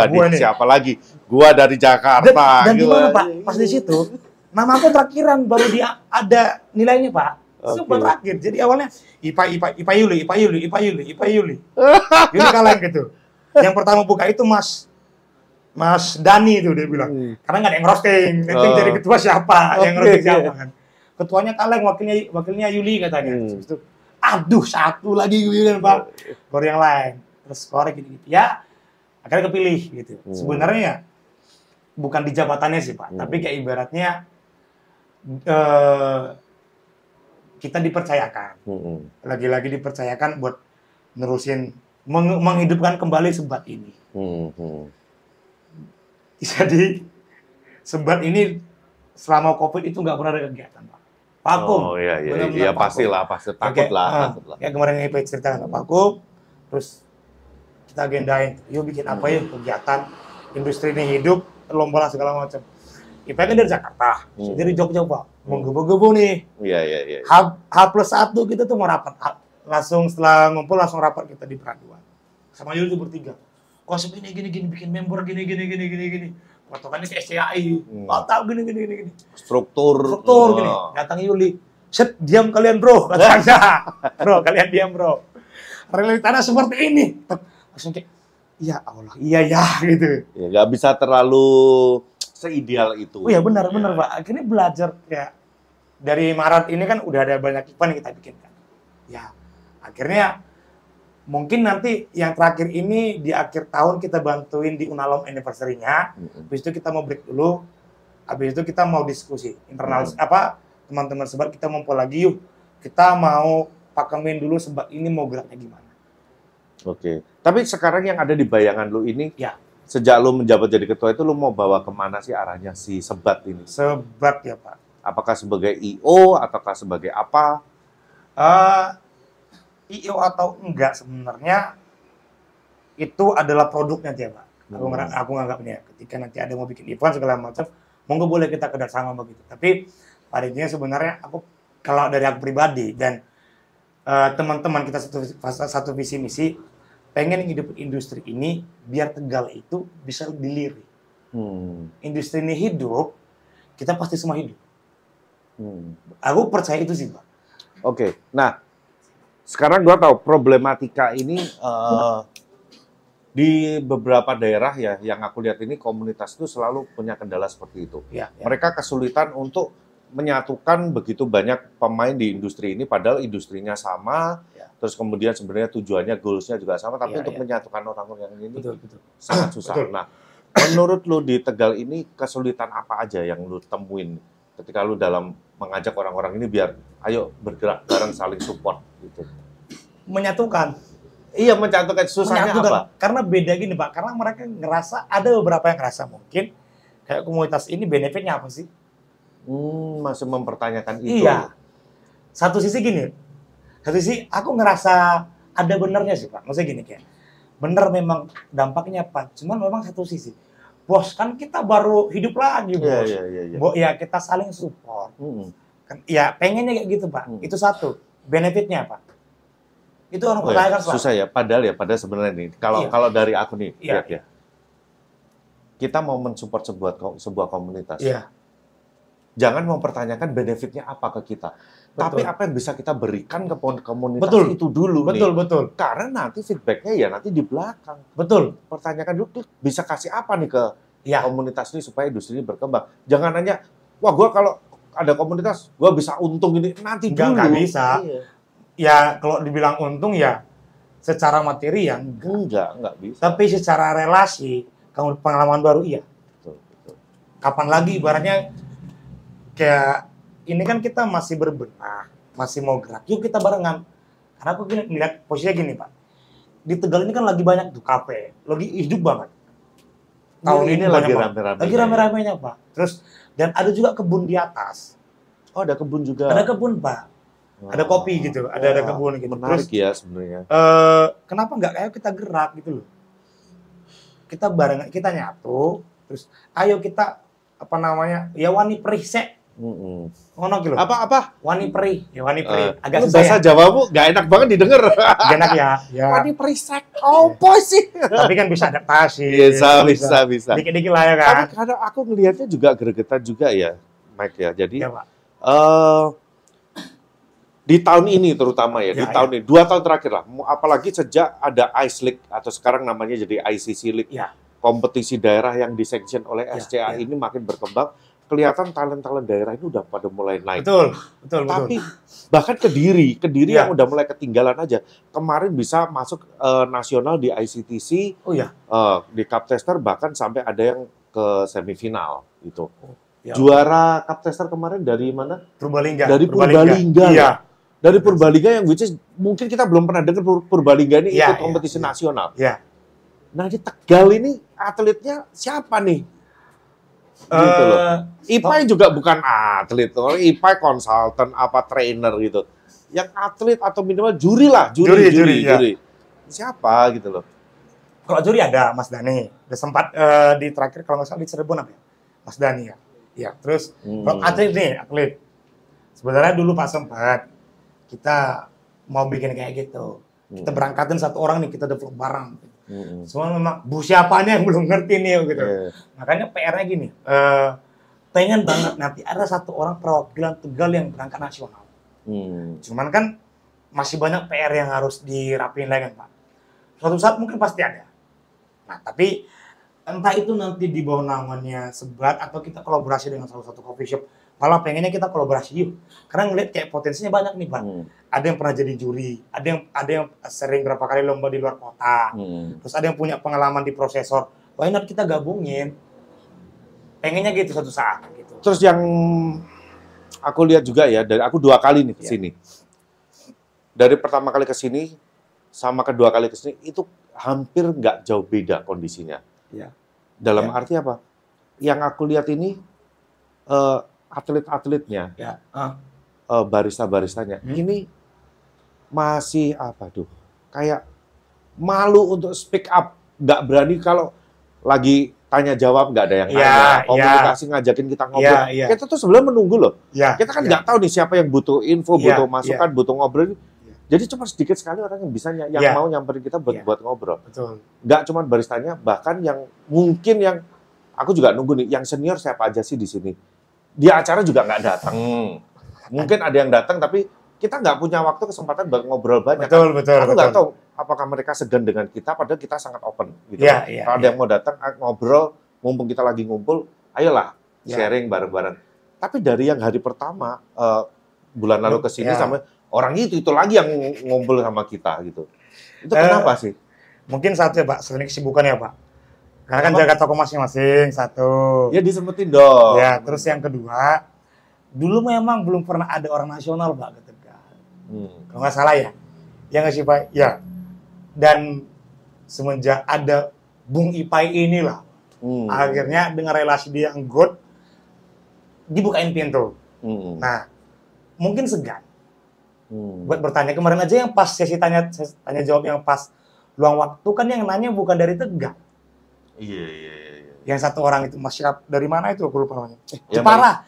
nih. Siapa lagi? Gua dari Jakarta. Dan gimana Pak? Pas di situ, nama aku terakhiran, baru dia ada nilainya Pak. Itu terakhir. Jadi awalnya Ipai Yuli. Yuli Kaleng gitu. Yang pertama buka itu Mas Dani itu dia bilang, karena nggak ada yang roasting, nanti jadi ketua siapa, yang roasting siapa kan. Ketuanya Kaleng, wakilnya Yuli katanya. Terus, aduh satu lagi Yuli kan Pak, baru yang lain. Terus skornya gini. Ya, akhirnya kepilih gitu. Sebenarnya bukan di jabatannya sih Pak, tapi kayak ibaratnya kita dipercayakan. Lagi-lagi dipercayakan buat nerusin, menghidupkan kembali Sebat ini. Jadi Sebat ini selama COVID itu nggak pernah ada kegiatan Pak. Vakum. Oh iya pastilah, pasti takut lah. Ya kemarin ini cerita nggak vakum, terus kita agendain, yuk bikin apa ya kegiatan industri ini hidup, lomba lah segala macam. IPA kan dari Jakarta, dari Jogja Pak, mau gebo-gebo nih. Iya. H+1 kita tuh mau rapat, langsung setelah ngumpul langsung rapat kita di Peraduan, sama Yuli tuh bertiga. Konsep ini gini bikin member gini. Potongannya ke SCAI. Tahu gini. Struktur gini. Datang Yuli. Set, diam kalian bro, katanya. Bro, kalian diam bro. Realitanya seperti ini. Langsung kayak, ya Allah, iya gitu. Ya nggak bisa terlalu seideal itu. Oh iya benar Pak. Akhirnya belajar kayak dari Maret ini kan udah ada banyak event yang kita bikin kan. Ya, akhirnya mungkin nanti yang terakhir ini di akhir tahun kita bantuin di Unalom anniversary-nya. Habis itu kita mau break dulu. Habis itu kita mau diskusi internal teman-teman Sebat kita ngumpul lagi yuk. Kita mau pakemin dulu Sebat ini mau geraknya gimana. Oke. Tapi sekarang yang ada di bayangan lu ini, sejak lu menjabat jadi ketua itu lu mau bawa kemana sih arahnya si Sebat ini? Sebat ya Pak. Apakah sebagai IO ataukah sebagai apa? IO atau enggak sebenarnya itu adalah produknya dia Pak. Aku nganggapnya ketika nanti ada mau bikin event segala macam, monggo boleh kita kerjasama begitu. Tapi pada intinya sebenarnya kalau dari aku pribadi dan teman-teman kita satu visi misi, pengen hidup industri ini biar Tegal itu bisa dilirik. Industri ini hidup, kita pasti semua hidup. Aku percaya itu sih, Pak. Oke. Nah, sekarang gua tahu problematika ini di beberapa daerah ya, yang aku lihat ini komunitas itu selalu punya kendala seperti itu. Ya. Mereka kesulitan untuk menyatukan begitu banyak pemain di industri ini, padahal industrinya sama. Terus kemudian sebenarnya tujuannya, goals-nya juga sama, tapi untuk menyatukan orang-orang yang ini sangat susah. Nah, menurut lu di Tegal ini kesulitan apa aja yang lu temuin ketika lu dalam mengajak orang-orang ini biar ayo bergerak bareng saling support gitu? Menyatukan. Iya, menyatukan. Susahnya apa? Karena beda gini, Pak. Karena mereka ngerasa, ada beberapa yang ngerasa mungkin kayak komunitas ini benefitnya apa sih? Masih mempertanyakan itu. Iya. Satu sisi gini. Satu sisi aku ngerasa ada benernya sih, Pak. Maksudnya gini kayak, bener memang dampaknya Pak. Cuman memang satu sisi, bos kan kita baru hidup lagi, bos. Ya kita saling support. Kan, ya pengennya kayak gitu, Pak. Itu satu. Benefitnya Pak. Itu orang pertanyakan Pak. Susah ya. Padahal sebenarnya nih. Kalau dari aku nih, lihat ya. Kita mau mensupport sebuah komunitas. Iya. Jangan mempertanyakan benefitnya apa ke kita. Tapi apa yang bisa kita berikan ke komunitas itu dulu nih. Betul. Karena nanti feedback-nya ya nanti di belakang. Betul. Pertanyakan dulu, bisa kasih apa nih ke komunitas ini supaya industri ini berkembang. Jangan hanya, wah gue kalau ada komunitas, gue bisa untung ini. Nanti dulu. Nggak bisa. Iya. Ya kalau dibilang untung ya secara materi ya enggak bisa. Tapi secara relasi, pengalaman baru iya. Betul. Kapan lagi ibaratnya kayak ini kan kita masih berbenah, masih mau gerak. Yuk kita barengan. Karena aku ngeliat posisinya gini, Pak. Di Tegal ini kan lagi banyak tuh kafe, lagi hidup banget. Tahun ini lagi rame-ramenya. Lagi rame-ramenya, Pak. Terus dan ada juga kebun di atas. Oh, ada kebun juga. Ada kebun, Pak. Ada kopi gitu, ada kebun gitu. Menarik ya sebenarnya. Kenapa nggak ayo kita gerak gitu loh. Kita barengan, kita nyatu, terus ayo kita apa namanya? Ya wani perisek. Ngono gitu. Apa? Wani peri. Ya wani peri. Agak susah. Bahasa Jawamu nggak enak banget didengar. Gak enak ya. Wani perisek. Apa sih? Tapi kan bisa adaptasi. Bisa. Dikit-dikit lah ya kan. Tapi kadang aku ngelihatnya juga gregetan juga ya, Mike ya. Jadi Pak. Di tahun ini terutama ya, di tahun ini 2 tahun terakhir lah. Apalagi sejak ada Ice League atau sekarang namanya jadi ICC League. Kompetisi daerah yang disanction oleh SCA ini makin berkembang. Kelihatan talent-talent daerah ini udah pada mulai naik. Betul. Tapi bahkan Kediri yang udah mulai ketinggalan aja. Kemarin bisa masuk nasional di ICTC, di Cup Tester bahkan sampai ada yang ke semifinal gitu. Juara Cup Tester kemarin dari mana? Purbalingga. Dari Purbalingga. Iya. Dari Purbalingga yang which is mungkin kita belum pernah dengar Purbalingga ini ikut kompetisi nasional. Nah di Tegal ini atletnya siapa nih? Gitu loh. IPAI juga bukan atlet, IPAI konsultan apa trainer gitu. Yang atlet atau minimal juri lah, juri. Siapa gitu loh. Kalau juri ada Mas Dani, udah sempat di terakhir kalau nggak salah di Cirebon apa ya? Mas Dani ya. Ya, terus kalau atlet. Sebenarnya dulu pas sempat kita mau bikin kayak gitu. Kita berangkatin 1 orang nih, kita develop bareng. Semua memang siapanya yang belum ngerti nih gitu. Makanya PR-nya gini, pengen banget nanti ada 1 orang perwakilan Tegal yang berangkat nasional. Cuman kan masih banyak PR yang harus dirapiin lagi kan Pak. Suatu saat mungkin pasti ada. Nah tapi entah itu nanti di bawah namanya Sebat atau kita kolaborasi dengan salah satu coffee shop. Malah pengennya kita kolaborasi yuk. Karena ngeliat kayak potensinya banyak nih Pak. Ada yang pernah jadi juri, ada yang sering berapa kali lomba di luar kota. Terus ada yang punya pengalaman di prosesor. Why not kita gabungin? Pengennya gitu suatu saat gitu. Terus yang aku lihat juga ya, dari aku 2 kali nih ke sini. Dari pertama kali ke sini sama kedua kali ke sini itu hampir nggak jauh beda kondisinya. Dalam arti apa? Yang aku lihat ini atlet-atletnya, barista-baristanya, ini masih kayak malu untuk speak up, nggak berani kalau lagi tanya jawab nggak ada yang nanya, komunikasi ngajakin kita ngobrol. Kita tuh sebenarnya menunggu loh. Kita kan nggak tahu nih siapa yang butuh info, butuh masukan, butuh ngobrol. Jadi cuma sedikit sekali orang yang bisa yang mau nyamperin kita buat ngobrol. Betul. Nggak cuma baristanya, bahkan yang mungkin yang aku juga nunggu nih, yang senior siapa aja sih di sini. Dia acara juga nggak datang. Mungkin ada yang datang tapi kita nggak punya waktu kesempatan buat ngobrol banyak. Betul. Aku nggak tahu apakah mereka segan dengan kita, padahal kita sangat open. Gitu. Kalau ada yang mau datang ngobrol, mumpung kita lagi ngumpul, ayolah sharing bareng-bareng. Tapi dari yang hari pertama bulan lalu ke sini sampai orang itu lagi yang ngumpul sama kita gitu. Itu kenapa sih? Mungkin satu ya Pak, sering kesibukan ya Pak. Karena kan jaga toko masing-masing, satu. Ya disempetin dong. Ya, terus yang kedua, dulu memang belum pernah ada orang nasional Pak ke Tegal. Kalau nggak salah ya. Ya nggak sih Pak? Ya. Dan semenjak ada Bung Ipai inilah, akhirnya dengan relasi dia yang good, dibukain pintu. Nah, mungkin segan. Buat bertanya kemarin aja yang pas sesi tanya jawab yang pas luang waktu kan yang nanya bukan dari Tegal. Iya. Yang satu orang itu Mas siapa dari mana itu aku lupa namanya. Jepara.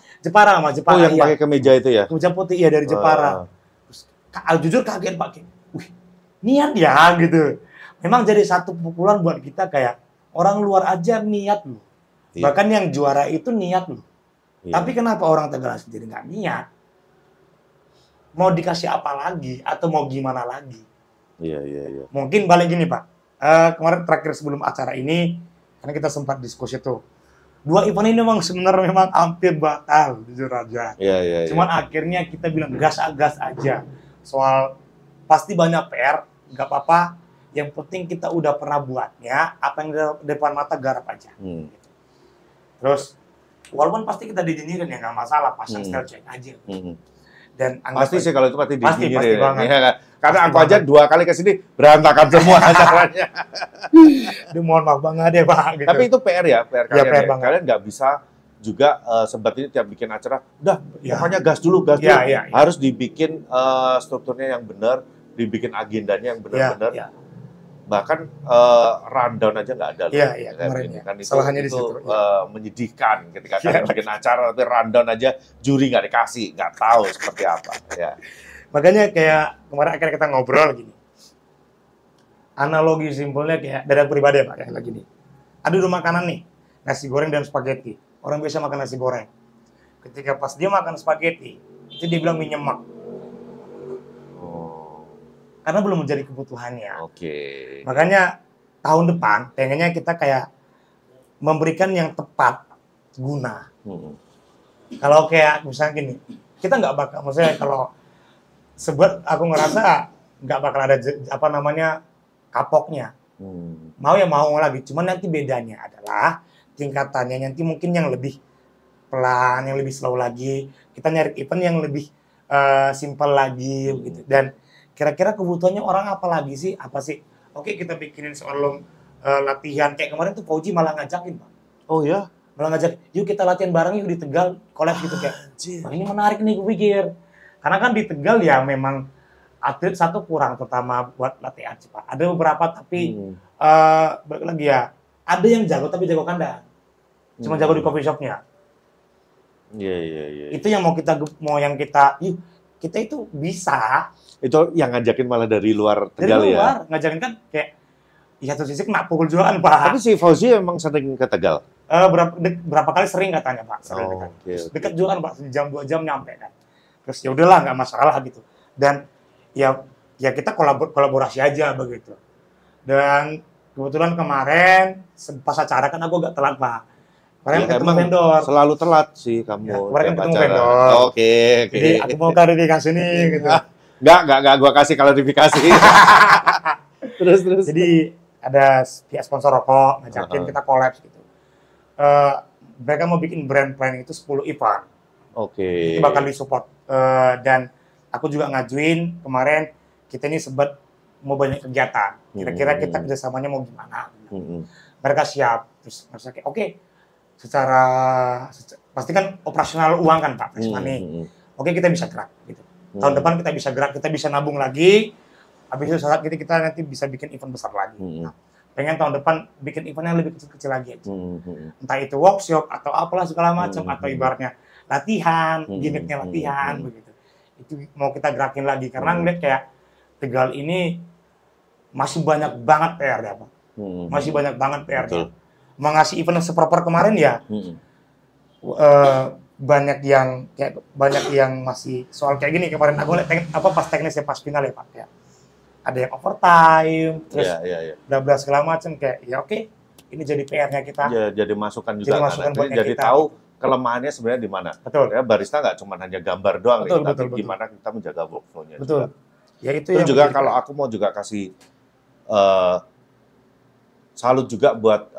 Oh yang pakai kemeja itu ya? Kemeja putih ya dari Jepara. Terus jujur kaget Pak. Wih, niat ya gitu. Memang jadi satu pukulan buat kita kayak orang luar aja niat loh. Bahkan yang juara itu niat loh. Tapi kenapa orang Tegal sendiri nggak niat? Mau dikasih apa lagi atau mau gimana lagi? Iya. Mungkin balik gini Pak. Kemarin terakhir sebelum acara ini, karena kita sempat diskusi tuh. 2 event ini sebenarnya memang hampir batal, jujur aja. Iya. Cuman akhirnya kita bilang gas aja. Soal pasti banyak PR, nggak apa-apa. Yang penting kita udah pernah buatnya, apa yang di depan mata garap aja. Terus, walaupun pasti kita dijenyirin ya nggak masalah, pasang style check aja. Dan pasti sih kalau itu pasti dijenyirin. Pasti banget. Ya, karena aku aja 2 kali ke sini berantakan semua acaranya. Mohon maaf banget ya Pak. Gitu. Tapi itu PR ya, PR kalian. PR banget. Kalian nggak bisa juga seperti ini tiap bikin acara, udah pokoknya gas dulu. Harus dibikin strukturnya yang benar, dibikin agendanya yang benar-benar. Bahkan rundown aja nggak ada loh. Kemarin ya. Kan Salahnya di itu situ. menyedihkan ketika kalian bikin acara tapi rundown aja juri nggak dikasih, nggak tahu seperti apa. Ya. Makanya kayak kemarin akhirnya kita ngobrol gini. Analogi simpelnya kayak dari aku pribadi ya Pak, kayak lagi nih. Ada 2 makanan nih, nasi goreng dan spaghetti. Orang biasa makan nasi goreng. Ketika pas dia makan spaghetti, itu dia bilang mie nyemek. Karena belum menjadi kebutuhannya. Makanya tahun depan pengennya kita kayak memberikan yang tepat guna. Kalau kayak misalnya gini, kita nggak bakal, maksudnya kalau sebut aku ngerasa nggak bakal ada apa namanya kapoknya. Mau ya mau lagi, cuman nanti bedanya adalah tingkatannya nanti mungkin yang lebih pelan, yang lebih slow lagi. Kita nyari event yang lebih simple lagi gitu. Dan kira-kira kebutuhannya orang apa lagi sih? Apa sih? Oke, kita bikinin soal latihan. Kayak kemarin tuh Fauji malah ngajakin, Pak. Oh ya? Malah ngajak, yuk kita latihan bareng yuk di Tegal, collab gitu kayak. Wah, ini menarik nih gue pikir. Karena kan di Tegal ya memang atlet satu kurang, terutama buat latihan sih, Pak. Ada beberapa tapi balik lagi ya, ada yang jago tapi jago kandang. Cuma jago di coffee shopnya. Iya. Itu yang yang kita, yuk kita itu bisa. Itu yang ngajakin malah dari luar Tegal ya? Dari luar, ngajakin kan kayak, ya satu sisi kena pukul jualan, Pak. Tapi si Fauzi emang sering ke Tegal? Berapa kali sering katanya, Pak. Sering dekat juga kan, Pak. Sejam 2 jam nyampe kan. Terus ya udahlah, nggak masalah gitu. Dan ya kita kolaborasi aja begitu. Dan kebetulan kemarin pas acara kan aku agak telat, Pak. Kemarin ketemu vendor. Selalu telat sih kamu. Ya, kemarin ketemu vendor. Oke. Jadi aku mau klarifikasi nih gitu. Enggak gua kasih klarifikasi. terus. Jadi ada pihak sponsor rokok ngajakin kita collab gitu. Mereka mau bikin brand plan itu 10 event. Itu bakal disupport. Dan aku juga ngajuin kemarin kita ini sebut mau banyak kegiatan. Kira-kira kita kerjasamanya mau gimana? Mereka siap. Terus mereka kayak oke. Secara pasti kan operasional uang kan Pak, Oke, kita bisa gerak gitu. Tahun depan kita bisa gerak, kita bisa nabung lagi. Habis itu saat kita nanti bisa bikin event besar lagi. Nah, pengen tahun depan bikin event yang lebih kecil-kecil lagi aja. Entah itu workshop atau apalah segala macam atau ibaratnya latihan, gimmicknya latihan begitu. Itu mau kita gerakin lagi karena ngeliat kayak Tegal ini masih banyak banget PR-nya, Pak. Masih banyak banget PR-nya. Mengasih event seproper kemarin ya, banyak yang masih soal kayak gini. Kemarin aku lihat pas teknisnya pas final ya, Pak. Ya. Ada yang overtime, terus bla-bla segala macam kayak ya oke. Ini jadi PR-nya kita. Ya, jadi masukan juga. Jadi tahu kelemahannya sebenarnya di mana. Betul. Ya, barista nggak cuma hanya gambar doang, betul. Gimana kita menjaga workflow-nya. Betul. Juga. Ya itu yang juga kalau aku mau juga kasih salut juga buat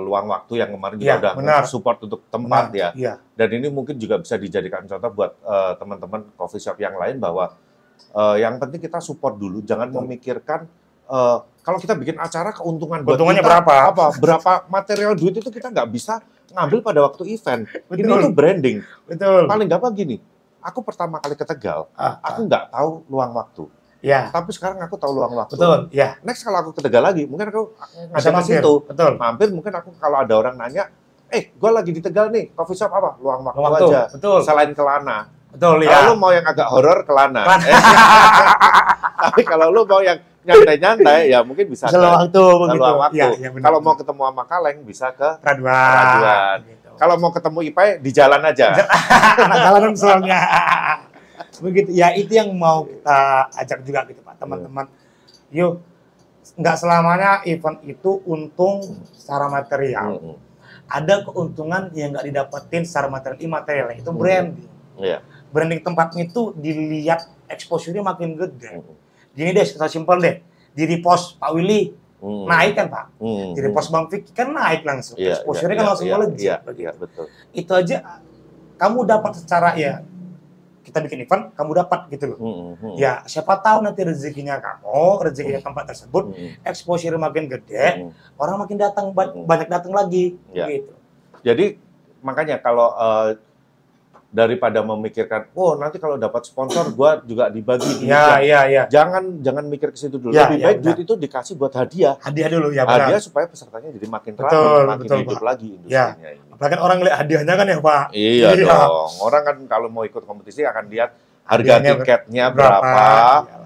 luang waktu yang kemarin juga udah support untuk tempat ya. Dan ini mungkin juga bisa dijadikan contoh buat teman-teman coffee shop yang lain bahwa yang penting kita support dulu, jangan memikirkan kalau kita bikin acara keuntungannya berapa material duit itu kita nggak bisa ngambil pada waktu event. Ini tuh branding. Betul. Paling gampang gini, aku pertama kali ke Tegal, aku nggak tahu luang waktu. Ya. Tapi sekarang aku tahu luang waktu. Betul. Ya. Next kalau aku ke Tegal lagi, mungkin aku ngajak ke situ. Betul. Mampir mungkin aku kalau ada orang nanya, gue lagi di Tegal nih, coffee shop apa? Luang waktu aja. Betul. Selain Kelana. Betul ya. Kalau lu mau yang agak horor, Kelana. Tapi kalau lu mau yang nyantai-nyantai, ya mungkin bisa ke luang waktu. Ya, kalau mau ketemu sama Kaleng, bisa ke Raduan. Gitu. Kalau mau ketemu Ipai, di jalan aja. Anak jalanan soalnya. Begitu. Ya itu yang mau kita ajak juga gitu Pak, teman-teman. Yuk, nggak selamanya event itu untung secara material. Ada keuntungan yang nggak didapetin secara material, imaterial. Itu branding. Branding tempatnya itu dilihat exposure-nya makin gede. Gini deh, kita simpel deh. Di repost Pak Willy naik kan Pak. Di repost Bang Vicky kan naik langsung. Exposure-nya kan langsung melejit. Betul. Itu aja kamu dapat secara ya kita bikin event, kamu dapat gitu loh. Ya siapa tahu nanti rezekinya tempat tersebut, exposure makin gede, orang makin datang banyak datang lagi. Gitu. Jadi makanya kalau daripada memikirkan, nanti kalau dapat sponsor, gua juga dibagi. Iya. Jangan mikir ke situ dulu. Lebih baik duit itu dikasih buat hadiah. Hadiah dulu ya. Hadiah supaya pesertanya jadi makin ramai, makin hidup Pak. Lagi industrinya ini. Apalagi kan orang lihat hadiahnya kan ya Pak. Iya dong. Orang kan kalau mau ikut kompetisi akan lihat harga tiketnya berapa,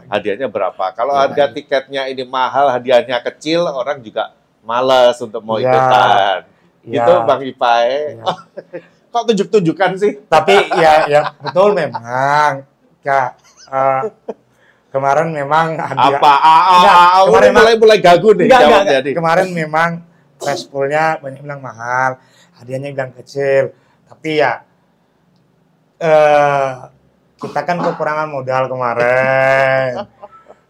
hadiahnya berapa. Kalau harga tiketnya ini mahal, hadiahnya kecil, orang juga malas untuk mau ikutan. Gitu Bang Ipai. Kok tunjuk-tunjukkan sih? Tapi ya betul memang. Kemarin memang kemarin mulai gagu nih jawabnya. Kemarin memang threshold-nya banyak bilang mahal, hadiahnya bilang kecil. Tapi ya kita kan kekurangan modal kemarin.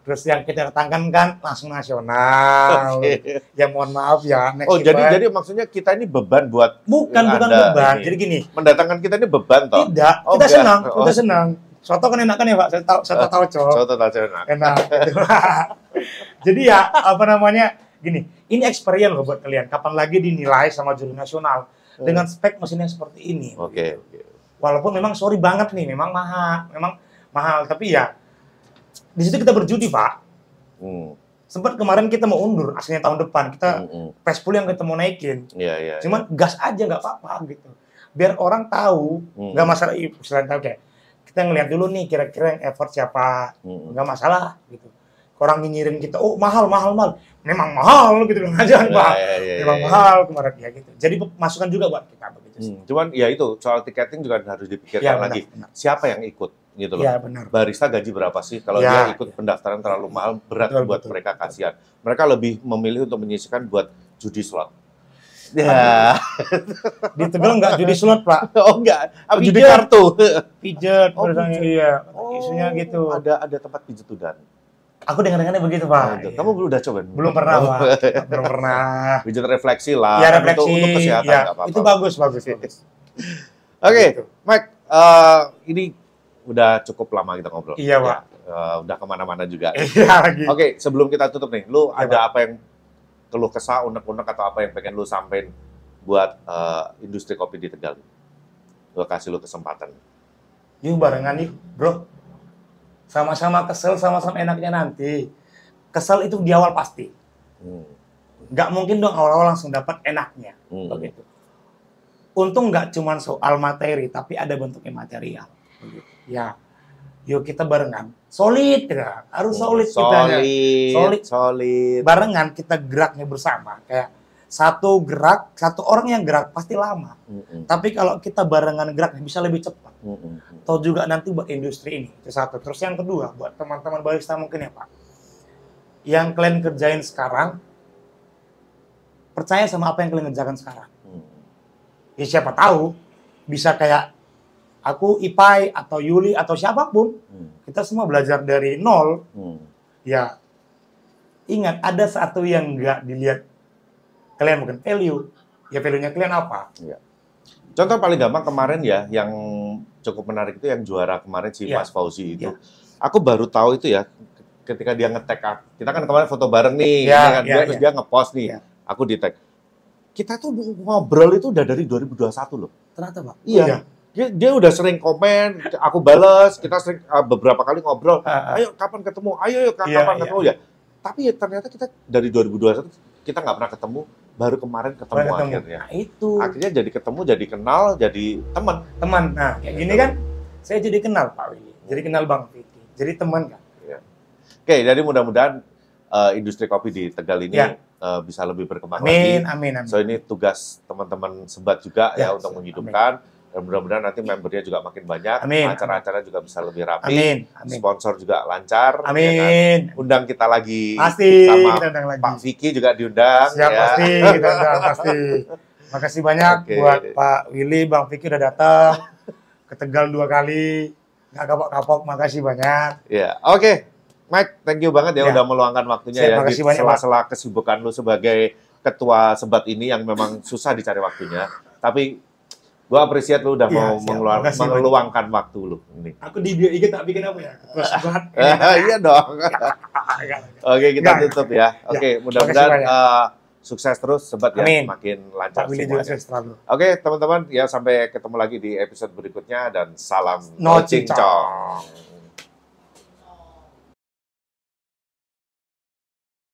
Terus yang kita datangkan kan langsung nasional. Ya mohon maaf ya. Jadi maksudnya kita ini beban buat bukan beban. Jadi gini. Mendatangkan kita ini beban toh? Tidak. Kita senang. Soto kan enak kan ya Pak? Soto tauco. Soto tauco enak. Gitu. Jadi ya gini. Ini experience loh buat kalian. Kapan lagi dinilai sama juri nasional dengan spek mesin yang seperti ini. Oke. Walaupun memang sorry banget nih, memang mahal. Tapi ya di situ kita berjudi Pak. Sempat kemarin kita mau undur, aslinya tahun depan kita PES pool yang kita mau naikin. Cuman gas aja nggak apa-apa gitu. Biar orang tahu, nggak masalah selain tahu kayak kita ngelihat dulu nih kira-kira yang effort siapa, nggak masalah gitu. Orang nyinyirin kita, mahal, memang mahal gitu loh aja Pak. Memang mahal kemarin ya gitu. Jadi masukan juga buat kita begitu. Cuman ya itu soal tiketing juga harus dipikirkan lagi. Siapa yang ikut? Gitu loh. Ya, benar. Barista gaji berapa sih? Kalau dia ikut pendaftaran terlalu mahal, berat buat mereka, kasihan. Mereka lebih memilih untuk menyisihkan buat judi slot. Ya. Di Tegal nggak judi slot, Pak. Enggak. Judi kartu. Pijet, iya. Isunya gitu. Ada tempat pijetudan. Aku dengar-dengarnya begitu, Pak. Kamu belum udah coba? Belum pernah, Pak. Belum pernah. Pijet refleksi lah. Ya, refleksi. Untuk kesehatan nggak apa-apa. Itu bagus. Oke, Mike. Ini udah cukup lama kita ngobrol. Iya, Pak. Udah kemana-mana juga. Iya, lagi. Oke, sebelum kita tutup nih, lu ada apa yang keluh kesah, unek-unek atau apa yang pengen lu sampein buat industri kopi di Tegal? Gue kasih lu kesempatan. Yuk barengan nih, bro. Sama-sama kesel, sama-sama enaknya nanti. Kesel itu di awal pasti. Nggak mungkin dong awal-awal langsung dapat enaknya. Begitu. Untung nggak cuma soal materi, tapi ada bentuknya material. Begitu. Ya, yuk kita barengan, solid ya, harus solid kita. Solid. Barengan kita geraknya bersama, kayak satu orang yang gerak pasti lama. Tapi kalau kita barengan geraknya bisa lebih cepat. Atau juga nanti buat industri ini, itu satu. Terus yang kedua, buat teman-teman barista mungkin ya Pak, yang kalian kerjain sekarang, percaya sama apa yang kalian kerjakan sekarang. Ya siapa tahu, bisa kayak aku, Ipai, atau Yuli, atau siapapun, kita semua belajar dari nol. Ya, ingat, ada satu yang nggak dilihat kalian mungkin value. Ya, value-nya kalian apa? Ya. Contoh paling gampang kemarin ya, yang cukup menarik itu yang juara kemarin si Mas Fauzi itu. Aku baru tahu itu ya, ketika dia nge-tag. Kita kan kemarin foto bareng nih, terus dia nge-post nih. Aku di-tag. Kita tuh ngobrol itu udah dari 2021 loh. Ternyata Pak? Iya. Dia udah sering komen, aku balas, kita sering beberapa kali ngobrol, ayo kapan ketemu, kapan ketemu ya. Tapi ternyata kita dari 2021 kita nggak pernah ketemu, baru kemarin ketemu akhirnya. Nah, itu. Akhirnya jadi ketemu, jadi kenal, jadi teman. Nah kayak gini kan, saya jadi kenal Pak Willy, jadi kenal Bang Vicky, jadi teman kan. Ya. Oke, jadi mudah-mudahan industri kopi di Tegal ini bisa lebih berkembang lagi. Amin. So ini tugas teman-teman Sebat juga ya untuk menghidupkan. Dan mudah-mudahan nanti membernya juga makin banyak, acara-acara juga bisa lebih rapi, sponsor juga lancar. Amin. Ya kan? Undang kita lagi, pasti sama kita undang lagi. Pak Vicky juga diundang. Siap, ya. Pasti kita undang, pasti. Makasih banyak buat Pak Willy, Bang Vicky udah datang ke Tegal 2 kali, nggak kapok-kapok, makasih banyak. Ya, oke. Mike, thank you banget ya udah meluangkan waktunya. Siap, di sela-sela kesibukan lu sebagai ketua Sebat ini yang memang susah dicari waktunya. Tapi gue apresiat lu udah mau meluangkan waktu lu ini. Aku di bio IG tak bikin apa ya? Iya dong. Oke, kita tutup ya. Oke, mudah-mudahan sukses terus Sebat ya, makin lancar semuanya. Oke, teman-teman ya, sampai ketemu lagi di episode berikutnya dan salam No Cincong.